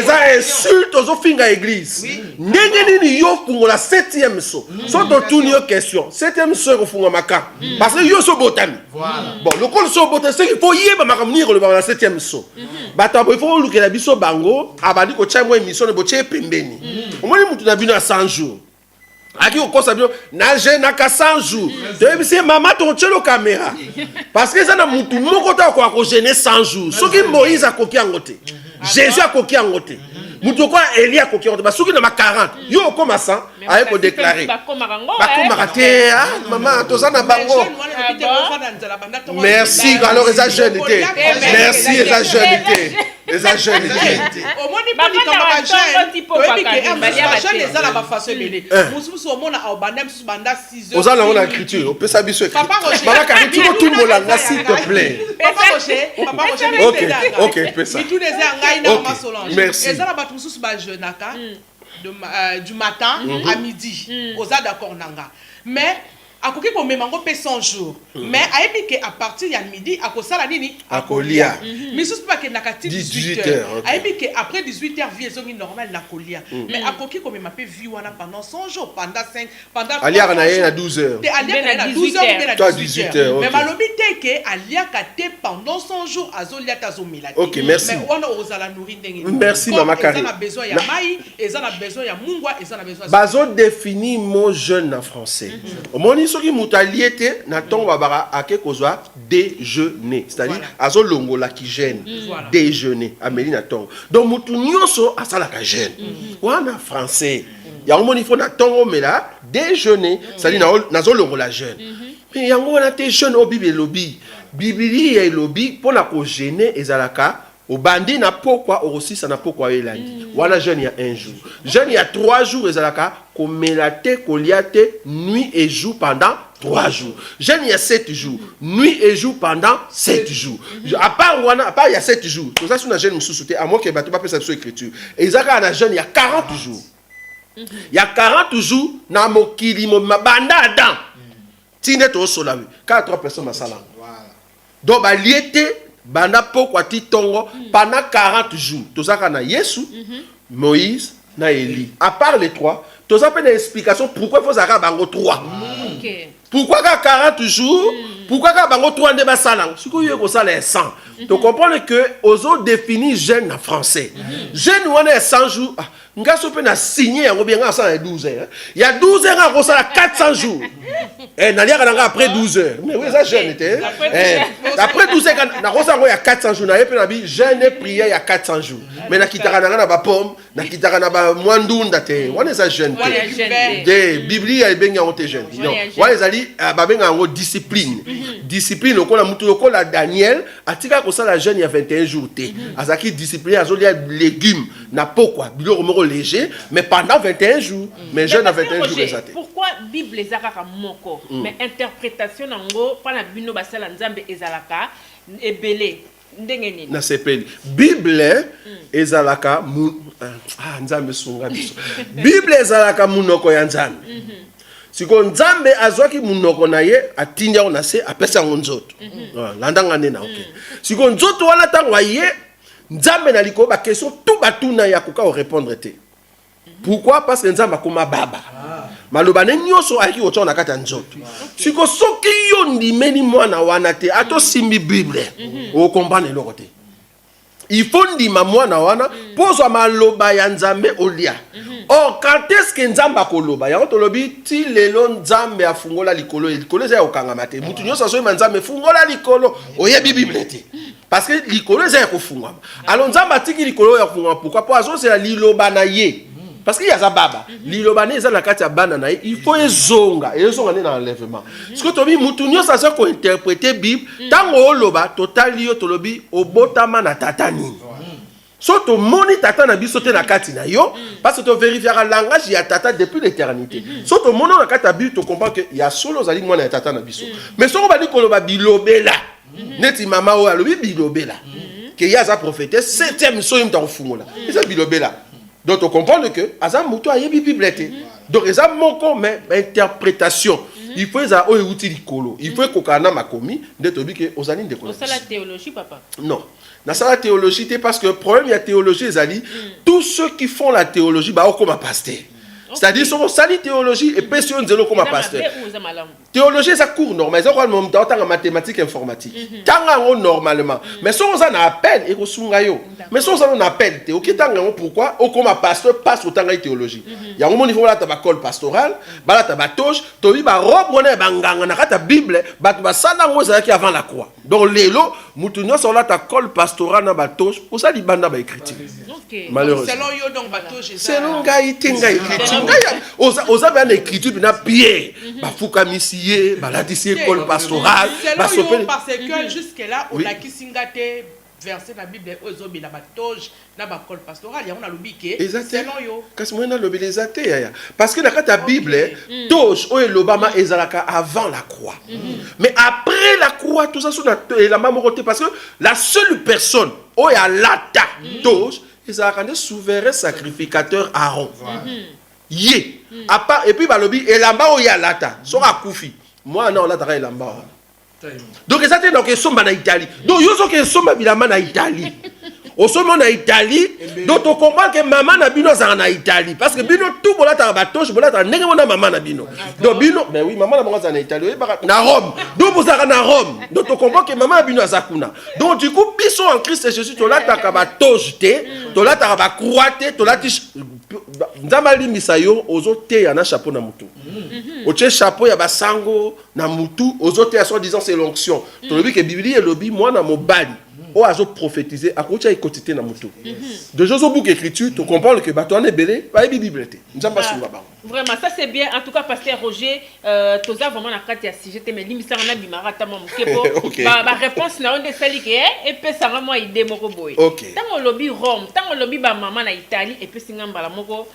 ça insulte aux finga église. N'est-ce pas yo pour la 7e saut. Soit de tout une question. 7e saut au fond maka. Parce que yo so botami. Bon, le col so botami, c'est qu'il faut y aller ma venir le la 7e saut. Bata il faut luka la biso bango. Abadi ko tcha moi émission de boche pembeni. Au moins mutu na bino à 100 jours. Aki okosa bio na je na ka 100 jours. Tu sais maman ton tchelo caméra. Parce que ça na mutu moko ta ko ko gêner 100 jours. Soki Moïse a koki angote. Jésus a koki angote. Mutu ko Élie a koki angote. Ba soki na ma 40. Yo comme ça a ko déclarer. Ba ko marate maman to ça na bango. Merci alors les jeunes été. Merci les jeunes été. Les jeunes été. Au moins ni pas ni comme jeune les ala ba façon belé. Mususu au monde a bandem sous banda 6 heures. Aux ala on a écriture, on peut s'habiller. Papa Roger. Maman Karine tu tout le monde là s'il te plaît. Papa Roger. OK, fais ça. Tous les angai na ma Solange. Merci. Les ala ba mususu ba jeunaka du matin à midi. Oza d'accord nanga. Mais akoki ko memango pe 100 jours mais ayebi ke à partir ya midi akosala nini akolia misusu pa ke nakati 18 18h heures ayebi ke après 18h vie ezongi normal na kolia mais akoki ko mema pe vie wana pendant 100 jours pendant aliaka na ye na 12 heures te aliaka na 12 heures ou bien na 18 heures mais malobi te ke aliaka te pendant 100 jours azolia ta azomela te ok merci mais wana ozala nourri ndenge merci mama Kari eza na besoin ya mai eza na besoin ya mungwa eza na besoin bazo définir mot jeune en français omoni soki mutu alie te na ntongo babaka ake kozwa déjeuner c'est-à-dire azolongola ki jeune déjeuner ameli na ntongo donc mutu nyonso asalaka jeune wana français yango moni fo na ntongo omela déjeuner c'est-à-dire nazolongola jeune mais yango wana te jeune o bible elobi bibili ya elobi mpona kogene ezalaka obandi na pokwa orosisa na pokwa elandi wana jeune ya 1 jour jeune ya 3 jours ezalaka komela te kolia te nuit et jour pendant 3 jours jeune ya 7 jours nuit et jour pendant 7 jours à part wana à part ya 7 jours tout ça sur na jeune mususu te à moins que bato bapesa biso écriture ezalaka na jeune ya 40 jours ya 40 jours na mokili mabanda adam tinde to sola 4 personnes masala donc baliete banda pokwa ti tongo pendant 40 jours tozaka na Yesu Moïse na Élie à part les trois toza pe na explication pourquoi il faut zaka bango 3 pourquoi 40 jours pourquoi bango 3 nde basala siko yo ko sala 100 to comprendre que ozo définir jeune en français jeune wana 100 jours ngaso pe na signer yango bien nga ça 12 heures il y a 12 heures ko sala 400 jours na liaka nga après 12 heures mais oui ça jeune était après 12 heures na ko sala ya 400 jours na yepe na bi jeune prière ya 400 jours mais na kitaka na ba pomme na kitaka na ba mwandunda te wana ça jeune te biblia ya benga on te jeune non wana ezali ba benga ngo discipline discipline okola mutu okola Daniel atika ko sala jeune ya 21 jours te azaki discipline azolia légumes na pokwa biloko moko léger mais pendant 21 jours mais jeune à 21 jours exact pourquoi bible ezalaka moko mais interprétation nango pana bino basala nzambe ezalaka ebele ndenge nini na sepeli bible ezalaka nzambe sunga biso bible ezalaka munoko ya nzambe siko nzambe azwaki munoko na ye atindia ona se apesa nzoto landanga nena okay siko nzoto wana tangwa ye nzambe na liko ba question tout batuna ya koka o répondre te pourquoi parce que nzambe akoma baba maloba ne nyonso aki otona na kata nzoto siko soki yo ndimeni mwana wana te ato simbi bible o comprendre loko te il faut ndima mwana wana pozwa maloba ya nzambe olia or quand est-ce que nzamba koloba ya tolobi ti lelo nzambe afungola likolo za okanga mate mutu nyonso so nzambe fungola likolo oyebi bible te parce que likolo za kofungwa alors nzamba tiki likolo ya kofungwa pourquoi pour azo c'est la liloba na ye parce qu'il y a sa baba liloba ne za na kati ya bana na ye il faut ezonga ne na enlèvement ce que tobi mutu nyonso so ko interpréter bible tango oloba totali yo tolobi obotama na tatani so to moni tata na biso te na kati na yo parce que to vérifiera langage ya tata depuis l'éternité so to mono na kati ya bible to comprend que ya solo zali mwana ya tata na biso mais so ko ba di koloba bilobela neti mama o alobi bilobela que ya za prophétesse 7e so yim ta fungola eza bilobela donc to comprendre que aza mutu ayebi bible te donc eza moko mais interprétation il faut ça o euti likolo il faut kokana makomi ndeto bi ke ozali ndeko na la théologie papa non na la théologie parce que le problème il y a théologie ezali tous ceux qui font la théologie ba comme pasteur c'est-à-dire son sali théologie et pression zéro comme pasteur théologie ça cours normal ça même temps en mathématiques informatique tanga normalement mais son ça na appel et ko sunga yo mais son ça on appelle te ok tanga pourquoi au comme pasteur passe au tanga théologie ya un niveau là ta ba col pastoral ba là ta ba toche to bi ba robe wana ba nganga na kata bible ba ba sala ngo ça qui avant la croix donc lelo mutu nyoso là ta col pastoral na ba toche pour ça li banda ba écriture malheureusement selon yo donc ba toche selon ngai tenga écriture oza bien écriture na Pierre bafuka misier balatisi école pastorale parce que jusque là on a kisingate verset la Bible ozobi la batoge na ba école pastorale ya on a lobike selon yo kasi moi na lobi exacté ya parce que na kata Bible toge o elobama ezalaka avant la croix mais après la croix tout ça sur la mamoroté parce que la seule personne o ya lata toge ezalaka ne souverain sacrificateur Aaron Yé. Et puis balobi elamba o ya lata so akufi Moi, non, là, t'as la mort. Donc, ça, c'est donc, ils sont en Italie. Donc, ils sont en Italie. Au sommet en Italie, donc on comprend que maman n'a bino en Italie. Parce que bino tout pour la tabatos, pour la tabatos, maman n'a bino. Donc, bino, ben oui, maman n'a en Italie, na Rome. Donc, vous avez na Rome. Donc, on comprend que maman a bino à Zakuna. Donc, du coup, biso en Christ et Jésus, tu l'as tabatos, tu l'as tabacroité, tu l'as Ndamali misayo ozote ya na chapeau na mutu. Oche chapeau ya basango na mutu ozote ya soi disant c'est l'onction. To lobi que Bible et lobi moi na mobali. O azo prophétiser a kocha ikotité na mutu. De Josué book écriture tu comprends que bato en belé ba Bible té. Nzamba sur ba. Vraiment ça c'est bien en tout cas pasteur Roger toza vraiment na kati ya sujet mais limisa na bimara ta mom kepo ba réponse na onde sali ke et pe ça vraiment idée moko boy. Tango lobi Rome, tango lobi ba maman na Italie et pe singamba la moko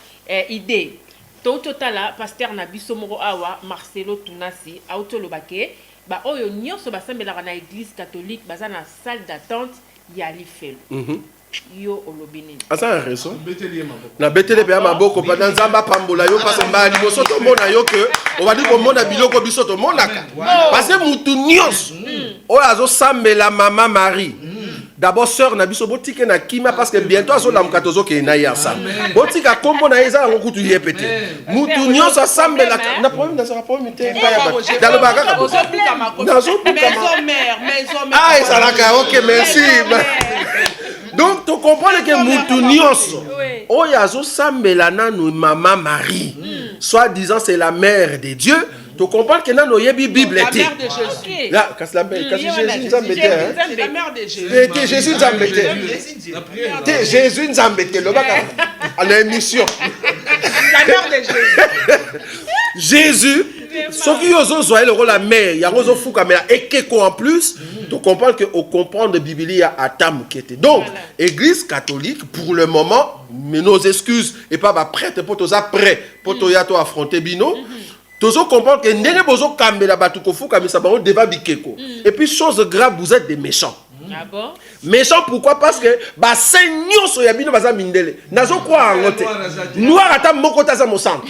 idée. Tout total pasteur na biso moko awa Marcelo Tunasi auto lobake ba oyo nyonso basambelaka na église catholique baza na salle d'attente ya lifelo. Yo olobini. Asa raison. Na betele pe maboko pendant nzamba pambola yo parce que mbali boso to mona yo que on va dire ko mona biloko biso to monaka. Parce que mutu nyonso oyo azo sambela mama Marie. D'abord sœur na biso botike na kima parce que bientôt azo la mkatozo ke na ya sa. Botika kombo na eza ngo kutu yepete. Mutu nyonso sambela na problème dans sa problème te pa ya ba. Dans le bagaka. Maison mère. Ah ça la OK merci. Donc tu comprends que mutu nyonso oyo azo sambela nanu mama Marie. Soit disant c'est la mère de Dieu. Tu comprends que dans nos Bible la mère de Jésus. Là, quand Jésus nous a mis, c'est la mère de Jésus. Jésus nous a mis. Jésus nous a mis. Le bac à l'émission. La mère de Jésus. Jésus, ce qui osent jouer le rôle la mère, il y a osé fou comme et que en plus, tu comprends que au comprendre de Bible à Tam qui était. Donc, Église catholique pour le moment, mais nos excuses et pas prête pour tous après pour toi affronter Bino. Tozo comprend que ndenge bozo kambela batu kofu kamisa bango deva bikeko. Et puis chose grave, vous êtes des méchants. Ah bon? Méchants pourquoi? Parce que ba seigneur so yabino baza mindele. Nazo kwa angote. Noir ata moko taza mo sang.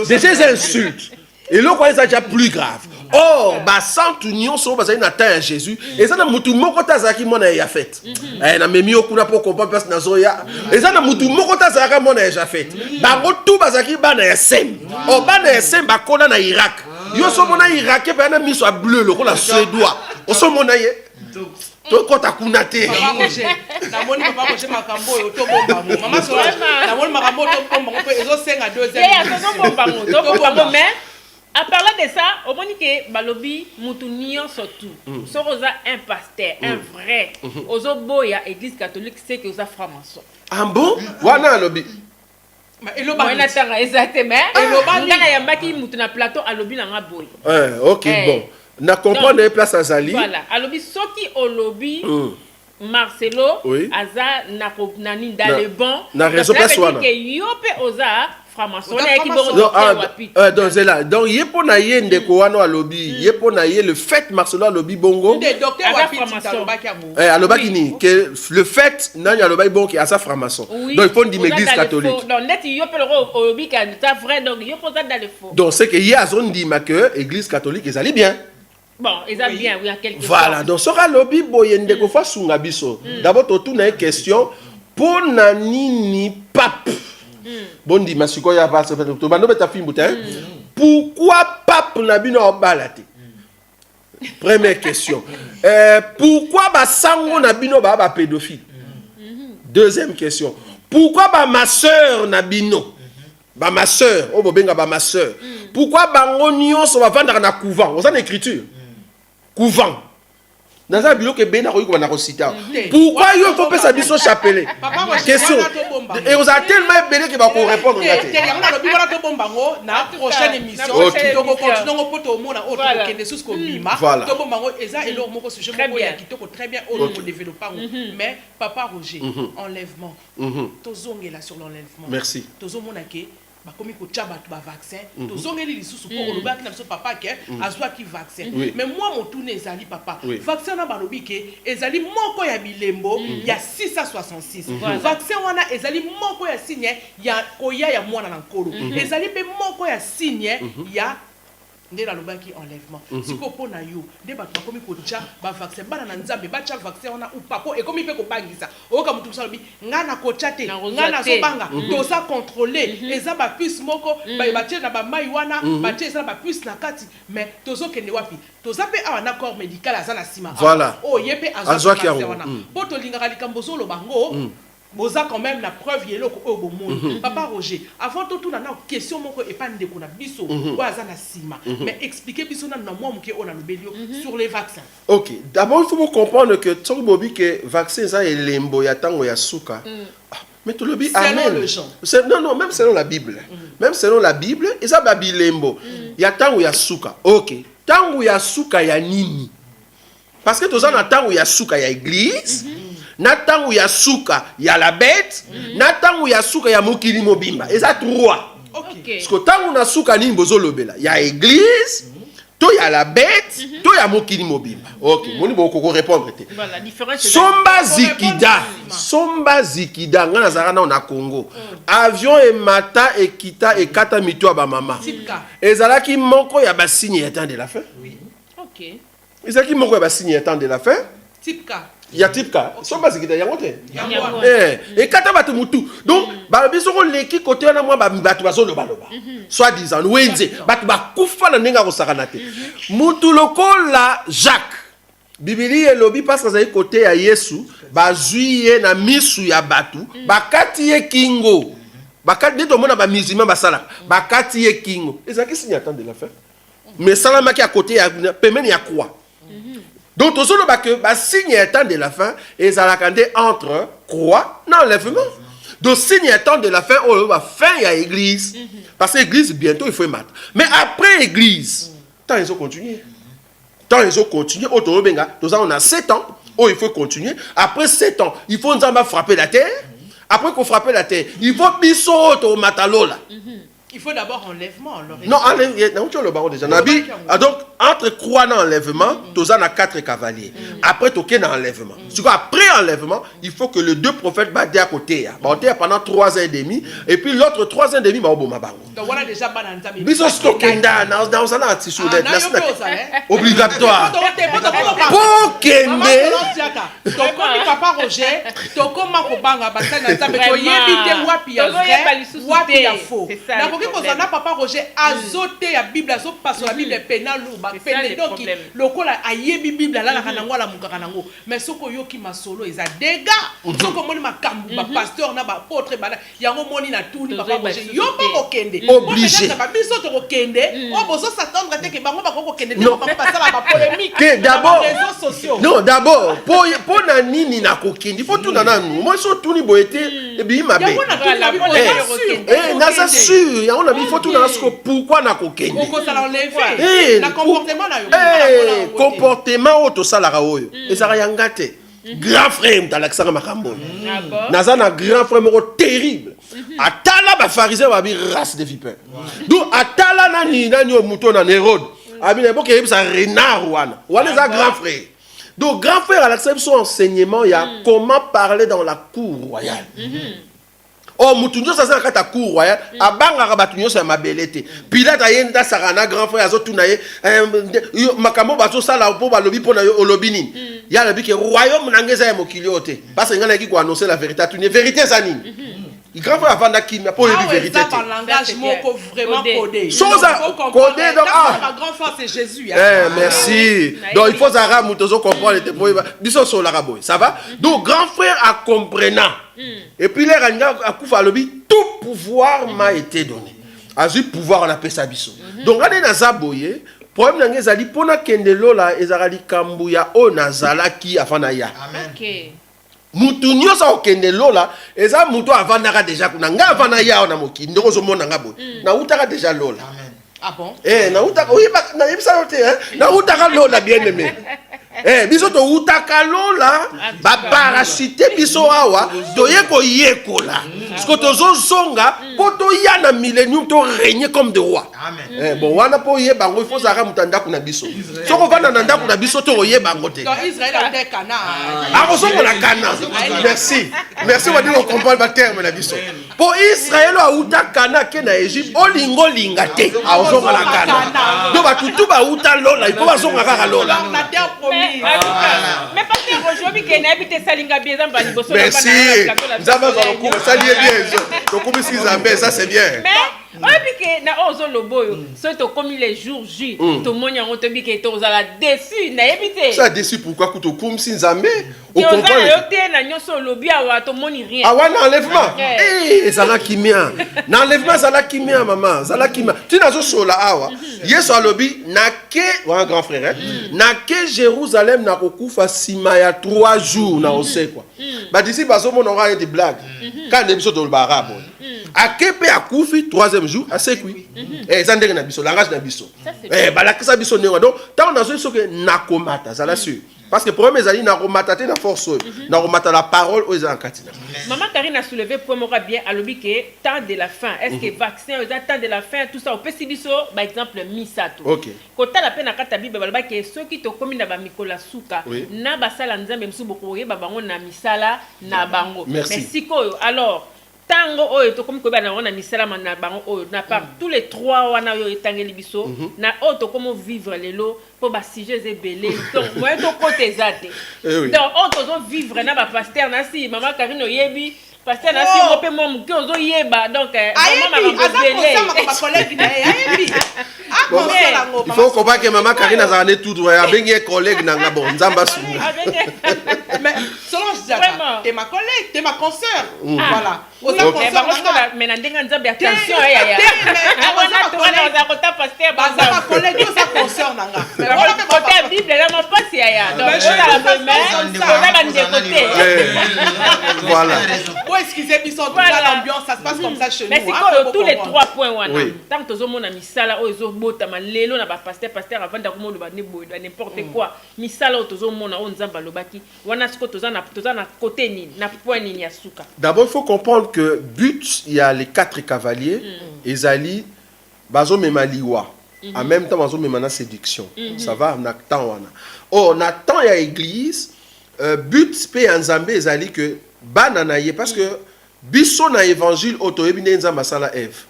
Des insultes. Et là quoi c'est déjà plus grave. Or ba sant union so baza na ta Jésus et ça na mutu moko taza ki mona ya fait. Na memi okuna pour comprendre parce nazo ya. Et ça na mutu moko taza ka mona ya fait. Ba rotu baza ki bana ya sem. O bana ya sem ba kona na Irak. Yo so mona Irak pe na miso bleu le ko la suédois. O so mona ye. To kota kuna te. Na moni papa ko chema kambo yo to bomba mo. Mama so na moni makambo to bomba ko ezo senga deuxième. To bomba mo. To bomba mo mais à parler de ça, au moment que Balobi Moutounion surtout, Sorosa un pasteur, un vrai, Ozo Boya église catholique, c'est que Oza franc-maçon. Ah bon? Wana lobi. Et le bas exactement. Et le bas il y a maki Moutuna plateau à lobi na boy. OK bon. Na comprendre les places à Zali. Voilà. À lobi soki au lobby Marcelo Aza nani dans le bon. Na raison place wana. Que yope Oza franc-maçon donc yepo na ye ndeko wana alobi yepo na ye le fait Marcelo alobi bongo alobaki ni que le fait nani alobi bongo qui a sa franc-maçon donc il faut une église catholique donc net yope le olobi ka c'est vrai donc yopo dans le faux donc c'est que y a zone dit ma que église catholique ils allaient bien. Bon, ils ont bien oui en quelque voilà donc sera lobby boye ndeko fa sunga biso d'abord tout na question pour nani ni pape. Bon dit masiko ya passe to bando beta fimbu te. Pourquoi pape na bino obalate? Première question. Pourquoi ba sango na bino ba pédophile? Deuxième question. Pourquoi ba ma sœur na bino? Ba ma sœur, o bobenga ba ma sœur. Pourquoi bango nyonso ba vendre na couvent? On a écriture. Couvent. Dans un bureau que ben na recita. Pourquoi il faut pas sa biso chapelet? Question. Et on a tellement belé que va qu'on répondre na to bombango na prochaine émission. Donc on continue on poto mona autre que des sous comme bima. To bombango eza elor moko sujet moko ya kitoko très bien on développant. Mais papa Roger, enlèvement. Tozongela sur l'enlèvement. Merci. Tozomona ke bakomi ko tcha batu ba vaccin tozongeli lisusu pour olobaki na biso papa ke azwa ki vaccin mais moi mon tourne ezali papa vaccin na balobi ke ezali moko ya bilembo ya 666 vaccin wana ezali moko ya signe ya koya ya mwana na nkolo ezali pe moko ya signe ya nde nalobaki enlèvement siko mpo na yo nde bato bakomi kotya bavaccin bana na nzambe batya vaccin wana upapo ekomi mpe kobangisa oyoka motu mosusu alobi nga na kotya te nga nazobanga toza contrôle eza bapuce moko batie na bamai wana batie eza na bapuce na kati mais tozokende wapi toza mpe awa na corps médical aza na nsima oyo ye mpe azwaki vaccin wana mpo tolingaka likambo ozoloba ngo boza quand même la preuve yeloko oyo bomoni papa Roger avant tout na question moko epa ndeko na biso oyo aza na nsima mais expliquer biso na mwa moke oyo nalobeli yo sur les vaccins. Ok, d'abord il faut comprendre que soki bobi ke vaccin eza elembo ya ntango ya suka mais tu le dis amen. Non, même selon la Bible. Même selon la Bible, eza babilembo ya ntango ya suka. Ok, ntango ya suka ya nini? Parce que toza na ntango ya suka ya église na tangu ya suka ya la bête na tangu ya suka ya mokili mobimba eza trois. Okay. Parce que tangu na suka nini bozolobela ya église to ya la bête to ya mokili mobimba. Ok, moni boko ko répondre te. Voilà, différence. Somba zikida ngana zara na Congo. Avion e mata e kita e kata mito ba mama. Ezalaki moko ya ba signe ya temps de la fin. Oui. OK. Ezalaki moko ya ba signe ya temps de la fin. Tipka. Il y a type cas, sont basiques et kata batu mutu. Donc, ba biso ko leki côté na moi ba batu bazo loba loba. Soit disant wenze, batu ba kufa na nenga ko sakanate. Mutu lokola Jacques. Bibili elobi parce que za côté ya Yesu, ba zuiye na misu ya batu, bakati ye kingo. Bakati nito mona ba musulman ba sala. Bakati ye kingo. Ezaki signe attend de la fin. Mais salama ki à côté ya pemene ya quoi? Donc, tout ça, le signe étant de la fin, et ça l'a canté entre croix et enlèvement. Donc, signe étant de la fin, on va fin à l'église. Parce que l'église, bientôt, il faut y mettre. Mais après l'église, tant ils ont continué. Tant ils ont continué, on a 7 ans, oh, il faut continuer. Après 7 ans, il faut nous frapper la terre. Après qu'on frappe la terre, il faut biso au matalola. Il faut d'abord enlèvement. Non, enlèvement, déjà. Donc, entre croix et enlèvement, tu as 4 cavaliers. Après, tu as enlèvement. Après enlèvement, il faut que les 2 prophètes battent à côté. Pendant 3 ans et demi. Et puis l'autre 3 ans et demi, donc voilà déjà obligatoire. Pour Kende. Papa Roger, Papa Roger azote ya Bible azopaso la Bible pénal ba pénal donc lokola ayebi Bible la kanango la mukaka nango mais soko yoki masolo eza dégâts soko moni makambu ba pasteur na ba apôtre bana yango moni na tuni Papa Roger yo pas okende obligé ba biso to okende o bozo s'attendre te ke bango ba kokende te ba passer la polémique que d'abord réseaux sociaux non d'abord pour na nini na kokende il faut tout na nanu moi so tuni boete et bi mabe na sûr on a il faut tout dans ce pourquoi na kokende na comportement na yo comportement auto salara oyo ezara yangate grand frère mtalakisanga makambo nazana grand frère moko terrible atala ba pharisien ba bi race de vipère donc atala nani omuto na Hérode abina boke yebisa renard wana za grand frère. Donc grand frère alakisa son enseignement il y a comment parler dans la cour royale. Oh, mutunjo ça c'est kata cour royale abanga ba tunyo ça mabelete Pilate ayenda sarana grand frère azo tunaye makambo bazo sala po ba lobi pona yo olobini ya lobi ke royaume nangeza ya mokiliote parce que ngana ki ko annoncer la vérité tunye vérité ça nini il grand frère avant d'akimia pour la vérité c'est un langage moko vraiment codé chose codé donc grand frère c'est Jésus merci donc il faut ça mutozo comprendre te pour biso so la raboy ça va donc grand frère a comprenant. Et puis les Ranga a koufa lobi tout pouvoir m'a été donné. Azu pouvoir on appelle ça biso. Donc allez na zaboye problème nangé zali pona kendelo la ezarali kambuya o nazala ki afana ya. OK. Mutu nyosa o kendelo la eza mutu avana déjà kuna nga avana ya na moki ndoko zo mona ngabo. Na utaka déjà lola. Amen. Ah bon? Na utaka oui na yebisa yote na utaka lola bien aimé. Biso to utaka lola ba parachute biso awa to yeko yekola parce que tozo songa poto ya na millénium to régner comme des rois. Amen. Bon wana po ye bango il faut zara mutanda kuna biso. Soko vana nanda kuna biso to ye bango te. Donc Israël a des Cana. Ah on songo na Cana. Merci. Merci on dit on comprend le terme na biso. Pour Israël a uta Cana ke na Égypte olingo linga te. Ah on songo na Cana. Do ba tutu ba uta lola, il faut ba songa kaka lola. Mais parce que aujourd'hui que na habité salinga bien za mbali boso. Merci. Nzamba za lokuba sali bien. Donc comme si Zambé ça c'est bien. Mais que na ozo loboyo, so to comme les jours J, to monya on te bi que to za déçu na habité. Ça déçu pourquoi que to comme si Zambé on comprend. Yo te na nyoso lobi awa to moni rien. Ah ouais enlèvement. Eh ça la kimia. N'enlèvement ça la kimia maman, ça la kimia. Tu n'as so la awa. Yeso alobi na ke un grand frère na ke Jérusalem na kokufa sima ya 3 jours na ose quoi. Ba d'ici bazo mon aura des blagues. Quand les biso do barabe. A kepe akufi 3e jour à sekui. Ça ndenge na biso langage na biso. Balakisa biso nengo donc tant on a so que nakomata ça la sûr. Parce que pour mes amis na komata te na force na komata la parole aux enkatina. Maman Karine a soulevé pour moi bien à l'obi que temps de la fin est-ce que vaccin aux temps de la fin tout ça au pesibiso par exemple misato. OK. Kota la peine na kata bible balba que ceux qui to komi na ba mikola suka na basala nzambe msuboko ye babango na misala na bango. Merci koyo alors tango oyo to comme ko ba na wana misala na bango oyo na part tous les 3 wana yo etangeli biso na auto comment vivre lelo pour ba sujet belé donc moi to côté zate donc auto zo vivre na ba pasteur na si maman Karine yebi pasteur na si mo pe mo muke ozo yeba donc maman ma belé ma collègue na yebi il faut comprendre que maman Karine a zané tout droit a bengi collègue na ngabo nzamba su mais selon Zata t'es ma collègue t'es ma consoeur voilà mais na ndenga nzambe attention ya abona to wana za kota pasteur baza ma collègue ça concerne nanga wala pe côté bible là ma passe ya donc on a la même on a des côtés voilà pour excuser biso toute l'ambiance ça se passe comme ça chez nous mais c'est tous les 3 points wana tant que tozo mona misala ozo bota malelo na ba pasteur avant d'akomo ba n'importe quoi misala tozo mona on nzamba lobaki wana siko toza na côté ni na point ni ya suka. D'abord il faut comprendre que but il y a les 4 cavaliers ezali bazo memaliwa en même temps bazo memana séduction ça va na temps wana oh na temps ya église but pe nzambe ezali que bana na ye parce que biso na évangile otoyebi nzamba sala Ève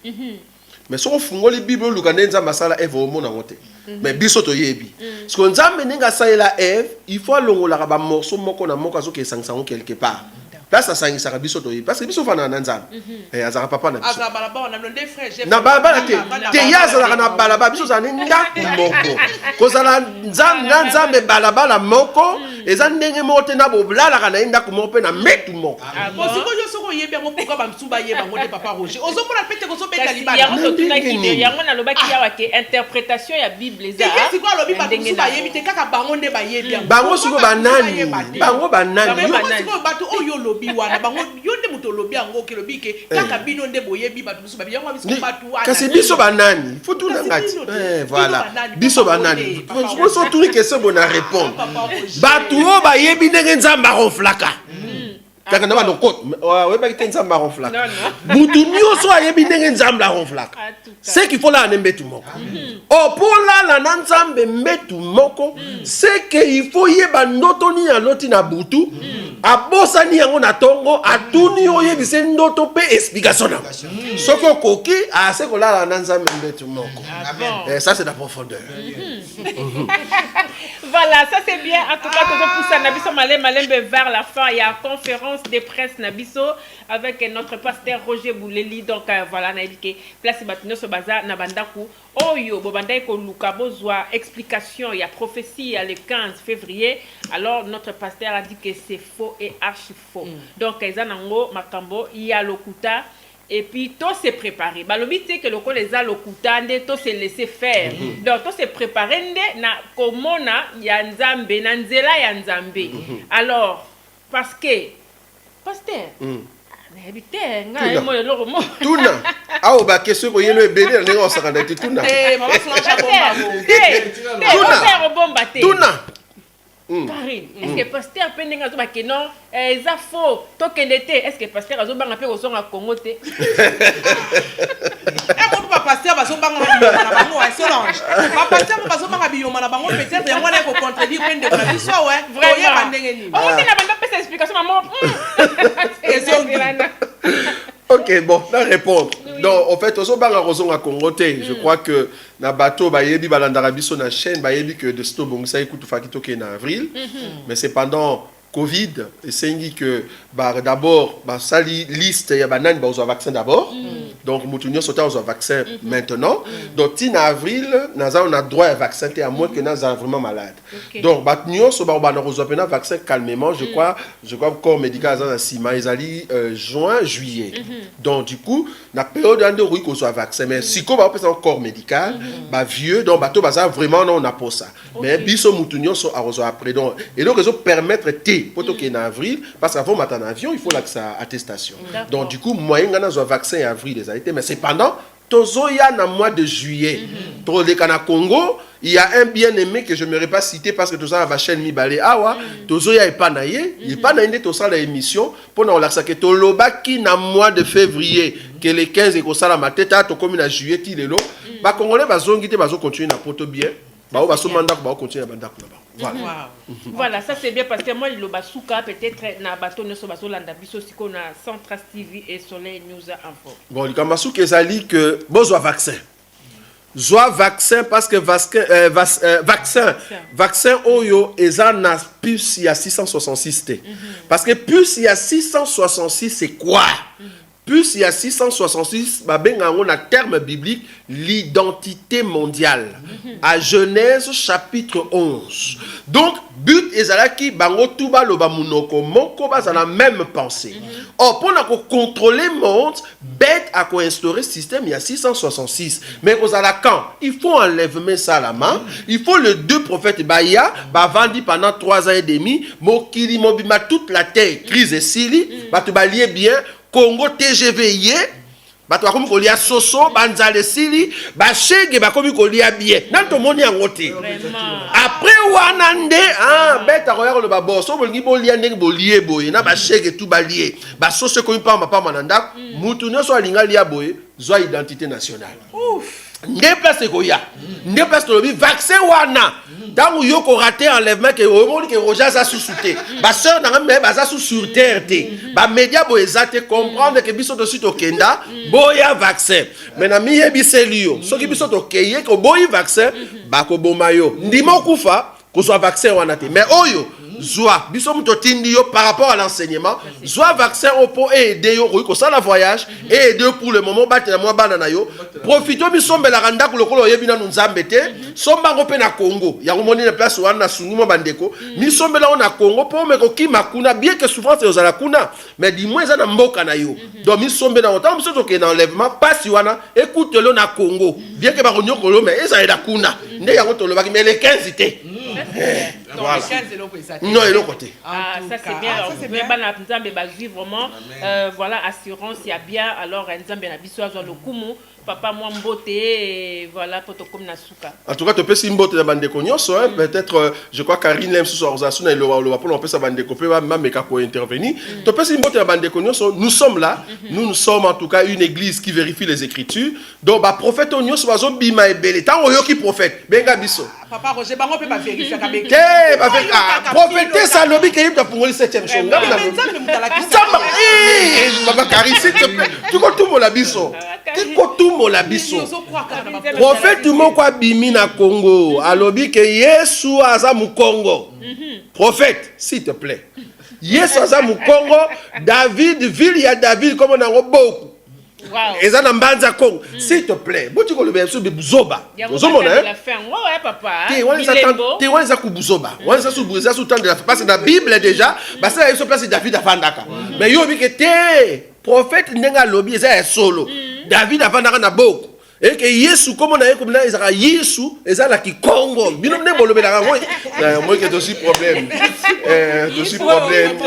mais si on fungoli bible lukane nzamba sala Ève au mona ngote mais biso toyebi parce que nzambe ninga sala Ève il faut longola ba morceau moko na moko azoke sangsango quelque part. Là ça sangisaka biso toyi parce que biso fana na nzambe azaka papa na biso azaka balaba on a des frères j'ai na balaba te yazala na balaba biso za nda moko kozala nzambe balaba moko eza ndenge mote na boblala kana inda kumope na metu moko bosiko yo soko yebi ngo pourquoi ba msuba yeba ngo te papa Roger ozomona pete ko sopeta libala yango na lobaki yawa ke interprétation ya bible za siko alobi ba msuba yebi te kaka bango nde ba yebi bango siko banani bango banani yo siko batu oyo lobi wana bango yonde muto lobi yango ke lobi ke kaka bino nde boyebi batu musu babi yango biso batu wana kasi biso banani faut tout ngati voilà biso banani faut so tout que c'est bon à répondre batu o bayebi ndenge nzamba ronflaka kaka na banoko ouais ba kite nzamba ronflaka mutu nyoso ayebi ndenge nzamba ronflaka c'est qu'il faut la nembetu moko oh pour la nzambe mbetu moko c'est que il faut yeba ndoto ni ya loti na butu abosani yango na tongo atuni oyebise ndoto pe explication na soko koki ase kolala na nzambe mbetu moko ça c'est la profondeur. Voilà, ça c'est bien. En tout cas, tout ça nabiso malembe vers la fin. Il y a conférence de presse nabiso avec notre pasteur Roger Bouleli. Donc voilà, on a dit que place batino so baza na bandaku. Oyo bobandai ko luka bozwa explication, il y a prophétie il y a le 15 février. Alors notre pasteur a dit que c'est faux et archi faux. Donc ezanango makambo il y a lokuta. Et puis, tout s'est préparé. Balobi c'est que le col les a l'okutande, tout s'est laissé faire. Donc, tout s'est préparé. Na komona ya nzambe, na nzela ya nzambe. Alors, parce que, pasteur, Tuna. Ah, bah, qu'est-ce que yelo ebele na ngo sakanda tuna. Maman Solange bomba. Tuna. Karine, est-ce que pasteur peut n'enga zo ba que non, ça faux, to que l'été, est-ce que pasteur azo banga pe ko songa Congo te? Mon pasteur va so banga na bango à Solange. Ma pasteur va so banga bioma na bango peut-être yango na ko contredire peine de la biso ouais. Vraiment. On dit la bande peut explication maman. Ok, bon, là répondre. Donc, en fait, on va raison à Congoté. Je crois que na bateau, bah yebi balandarabiso na chaîne, bah yebi que de sto bon ça écoute fakito qui en avril. Mais c'est pendant Covid, et c'est que bah d'abord bah ça liste il y a banane bah on vaccin d'abord. Donc moutunyo sauter on vaccin maintenant. Donc en avril, on a droit à vaccin à moins que nous sommes vraiment malade. Donc bah nous so bah on a vaccin calmement, je crois corps médical dans Sima ils allaient juin juillet. Donc du coup, la période de oui qu'on soit vaccin mais si qu'on va passer corps médical, bah vieux donc bateau bah ça vraiment on a pour ça. Mais biso moutunyo so après donc et donc ils permettre pour en avril parce qu'avant matin en avion il faut l'accès à attestation. Donc du coup moyen on a vaccin en avril les mais cependant tozoya na mois de juillet pour le Congo il y a un bien-aimé que je n'aimerais pas citer parce que tout ça va chaîne mi balé awa tozoya est pas naïe il pas naïe tout ça la émission pour nous l'accès que toloba qui na mois de février que les 15 et que ça la mateta to comme na juillet ti lelo ba congolais bazongi te bazo continuer na poto bien ba ba so mandak ba continuer na bandako là-bas. Voilà. Voilà, ça c'est bien parce que moi, le Basuka, peut-être, na bateau, ne so baso landa biso, si qu'on a Centras TV et Soleil News Info. Bon, le Kamasuka, ezali que, bon, soit vaccin. Soit vaccin parce que vaccin, oyo, ezan a plus, il y a 666 T. Parce que plus, il y a 666, c'est quoi? Plus il y a 666, on a terme biblique, l'identité mondiale. À Genèse chapitre 11. Donc, but ezalaki bango tuba loba munoko moko ba la même pensée. Or, pour contrôler le monde, bête a instauré le système il y a 666. Mais aux quand il faut enlèvement ça la main, il faut le deux prophètes Baya, vendi pendant 3 ans et demi, mokili mobima toute la terre, crise et sili, tu balier bien. Congo TGV bato bakomi kolia soso banzale sili bashege bakomi kolia bien nanto moni angote après wana nde beta koya ko ba boso bolingi bolia ndenge bolie boye na bashege tout balie basoso komi pa mananda mutu nyoso alinga lia boye zwa identité nationale nde place koya nde place tolobi vaccin wana dans yo ko raté enlèvement que omoni que roja za sous-souté ba sœur na me ba za sur terre té ba média bo ezate comprendre que biso to suite okenda boya vaccin mais na mi yebiselio soki biso to keye ko boyi vaccin ba ko bomayo ndimo kufa ko soit vaccin wana té mais oyo Zoa, biso muto tindi yo par rapport à l'enseignement, zoa vaccin pour aider yo ko ça la voyage et aider pour le moment battre na moi banana yo. Profitons biso mbela randa ko lokolo yebina nu nzambete, somba ngope na Congo. Ya komoni na place wana sungumo bandeko, mi sombela na Congo pour me ko kimakuna bien que souffrance yo za kuna, mais di moins za na mboka na yo. Donc mi sombela autant biso to ke na enlèvement passe wana, écoute le na Congo. Bien que ba konyokolo mais eza eda kuna. Nde ya to le ba mais les 15 ité. Voilà. Non, et l'autre côté. Ça c'est bien. Alors, vous pouvez vraiment, voilà, assurance, il y a bien. Alors, Nzambe na biso azwa lokumu, papa moi mbote, voilà, potokom na suka. En tout cas, tu peux si mbote na bande konyoso, peut-être, je crois Karine l'aime sous organisation et le va pour on peut sa bande kopé, même meka pour intervenir. Tu peux si mbote na bande konyoso, nous sommes là, nous sommes en tout cas une église qui vérifie les Écritures. Donc, bah prophète onyoso bazo bima ebele. Tant oyo qui prophète, benga biso. Papa Roger, bango peut pas vérifier kabé. Prophétesse à l'objet qui est pour le 7e jour. Papa Karine, s'il te plaît, tu comptes tout mon abisso. Tu comptes tout mon abisso. Prophète tout mon quoi bimi na Congo. À l'objet que Yesu aza mu Congo. Prophète, s'il te plaît. Yesu aza mu Congo. David, ville, il y a David comme on a beaucoup. Et ça n'a pas Congo. S'il te plaît, bon tu connais bien sûr Buzoba. Buzoba hein? Ouais papa. Tu vois ça Buzoba. On ça sous Buzoba sous temps de la parce que dans la Bible déjà, parce que il se place David Afandaka. Mais yo bi que te prophète ndenga lobby ça est solo. David Afandaka na beaucoup. et que Yesu comme on a comme là ils a Yesu et ça là qui Congo bino ne bolo bela moi moi que aussi problème aussi problème en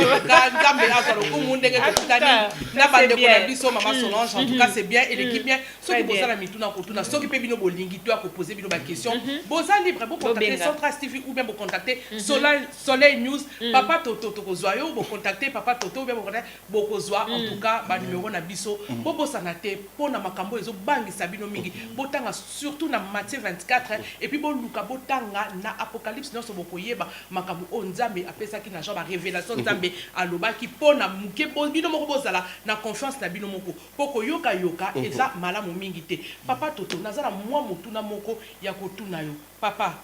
tout cas c'est bien et l'équipe bien ceux qui posent la mituna kotuna ceux qui peut bino bolingi toi ko poser bino ba question boza libre bon contacter Central TV ou bien bon contacter Soleil News papa Toto tokozwayo bon contacter papa Toto ou bien bon contacter bokozwa en tout cas ba numéro na biso bobo sanate pona makambo ezo bangi sabino mingi botanga surtout na Matthieu 24 et puis boluka botanga na Apocalypse non so bokoyeba makambo o nzambe apesa ki na genre ba révélation nzambe aloba ki pona muke bino moko bozala na confiance na bino moko poko yoka eza malamu mingi te papa Toto nazala mwa mutuna moko ya kotuna yo papa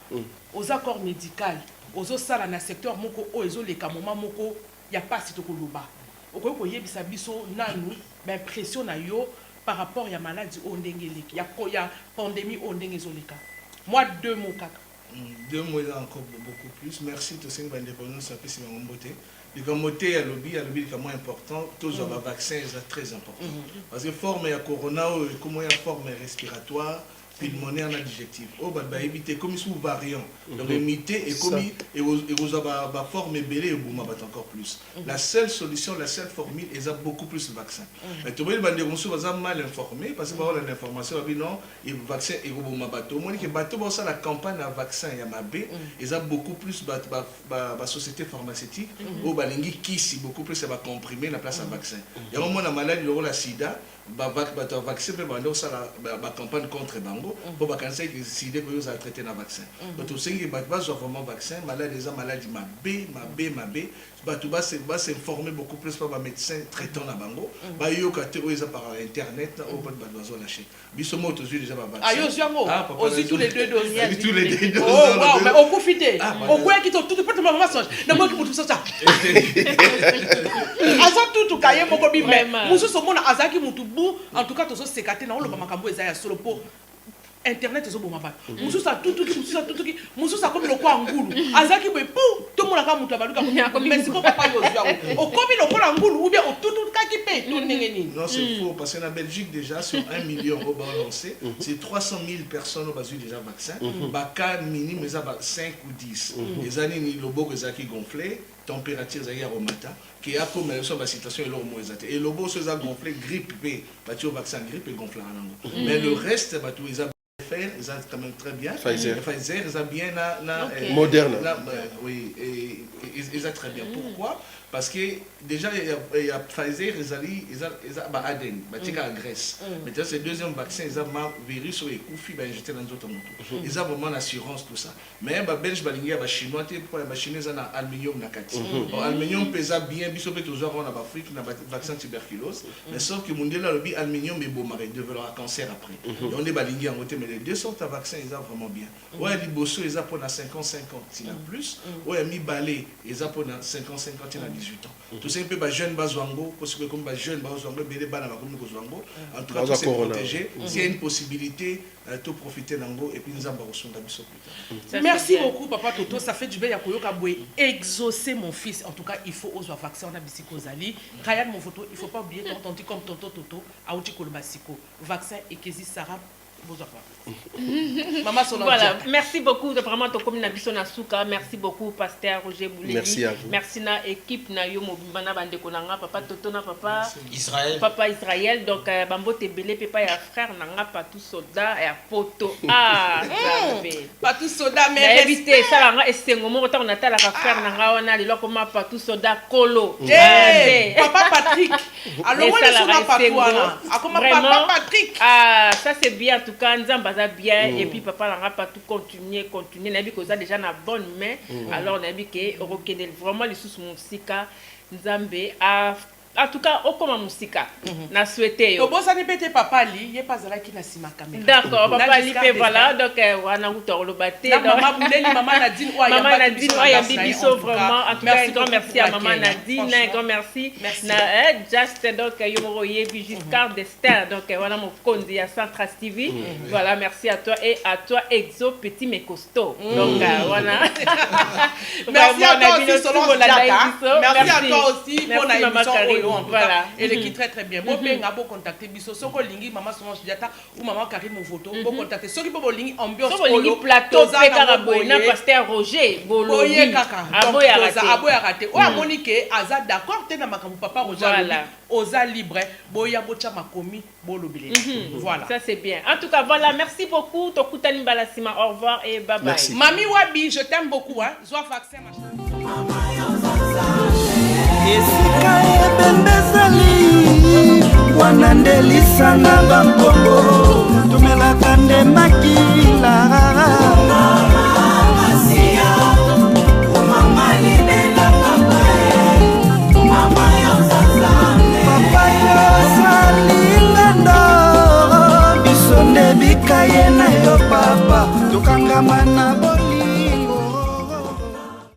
aux accords médical aux sala na secteur moko o ezo leka moma moko ya pasi to koloba okoyo koyebisa biso nanu ba impression na yo par rapport à maladie au ndengeleki ya pandémie au ndengezoleka moi 2 mots kaka 2 mots là encore beaucoup plus merci to sing indépendance ça peut c'est mon beauté les communautés à lobby comme moins important tous les vaccins c'est très important parce que forme ya corona comment ya forme respiratoire pulmonaire en adjectif oh bah éviter comme sous variant donc imiter et comme et vous avez forme belé et bouma bat encore plus la seule solution la seule formule est beaucoup plus de vaccin mais tout le monde on se mal informé parce que voilà l'information non et vaccin et bouma bateau moi que bateau bon ça la campagne à vaccin ya mabé ils a beaucoup plus ba société pharmaceutique au balingi kisi beaucoup plus ça va comprimer la place à vaccin il y a un moment la maladie la sida vaccin peut bander ça la campagne contre bango pour ba cancer que sida que vous a traité na vaccin donc tout ce qui va vraiment vaccin maladie les maladie mabé tout va s'informer beaucoup plus par les médecins traitant na bango ba yo catégorise par internet au pas de doiso lâcher bisomo tous déjà ba vaccin ayo ziango aussi tous les 2 doses tous les 2 doses oh mais au profiter au quoi qui tout pas maman songe na moi qui pour tout ça aza tout kaye moko bi mais musu so mona azaki mutubu en tout cas to so sekate na oloba makambo eza ya solo po internet ezo boma bat musu sa tout qui musu sa comme le quoi ngulu azaki boy pou to mona ka mutu abaluka mais c'est pas papa yo zwa o komi le quoi ngulu ou bien o tout ka ki pe tout nengeni non c'est faux parce que en Belgique déjà sur 1 million au lancé c'est 300 000 personnes au basu déjà vaccin ba cas minimum ça 5 ou 10 les années ni le beau qui gonflé température zaya romata qui a comme la situation et l'eau moisate et le beau se a gonflé grippe B battu au vaccin grippe et gonflé en langue mais le reste battu ils a fait ils ont quand même très bien Pfizer ils ont bien Moderna oui et ils ont très bien pourquoi parce que déjà il y a Pfizer ils ont Aden batika en Grèce mais c'est le deuxième vaccin ils ont virus ou écoufi ben jeté dans d'autres motos ils ont vraiment l'assurance tout ça mais ba belge balingia ba chinois pour ba chinois na aluminium na kati aluminium pesa bien biso peut toujours en Afrique na vaccin tuberculose mais sauf que mondial le aluminium est bon maré développer un cancer après et on est balingia en côté mais les deux sortes de vaccins ils ont vraiment bien ouais liboso ils ont pour 50-50 si na plus ouais mi balé ils ont pour 50-50 il a 18 ans tout ça un peu ba jeune bazwango parce que comme ba jeune bazwango belé bana ba comme kozwango en tout cas c'est protégé s'il y a une possibilité tout profiter nango et puis nous avons reçu biso plus tard. Merci beaucoup papa Toto ça fait du bien ya koyoka boy exaucer mon fils en tout cas il faut aux vaccins on a bisiko zali Ryan mon photo il faut pas oublier ton tonton comme tonton Toto auti kolobasiko vaccin et kezi Sarah. Maman voilà, merci beaucoup de vraiment ton commune na souka. Merci beaucoup pasteur Roger Boulé. Merci à vous. Merci na équipe na yo mobimana bande konanga papa Toto na papa Israël. Papa Israël donc bambo te belé papa ya frère nanga patou soda ya poto. Ah, patou soda mais éviter ça la esengo mo ta on a la frère nanga wana le lokoma patou soda kolo. Papa Patrick. Alors on est sur la patou wana. Akoma papa Patrick. Ah, ça c'est bien tout cas nzamba bien et puis papa langa pas tout continuer nabi ko za déjà na bonne main alors nabi ke rokene vraiment les sous musika nzambe en tout cas au comme musika na souhaité yo bosa ni pété papa li yé pas là qui na sima caméra d'accord papa li pe voilà donc wana ngutoro lo baté donc maman Bouleli maman Nadine maman Nadine ya bibiso vraiment en tout cas un grand merci à maman Nadine un grand merci na just donc yo moroye bi Giscard d'Estaing donc voilà mon kondi à Central TV voilà merci à toi et à toi Exo petit mais costaud donc voilà merci à toi aussi Solange Diaka merci à toi aussi pour la émission oyo en tout Voilà. cas eleki très très bien bo benga bo contacter biso soko lingi mama Solange Diatta ou mama Karim Movoto bo contacter soki bo lingi ambiance so bolingi plateau pe kaka boye na pasteur Roger bolobi boye kaka aboya raté aboya raté oyo amoni ke aza d'accord te na makambo papa Roger Voilà. oza libre boya bocha makomi bolobile voilà ça c'est bien en tout cas voilà merci beaucoup tokutani balasima au revoir et bye bye Merci. Mami Wabi je t'aime beaucoup hein zwa vaccin machin esika ebembe ezali wana nde lisanga bankombo tomelaka nde makila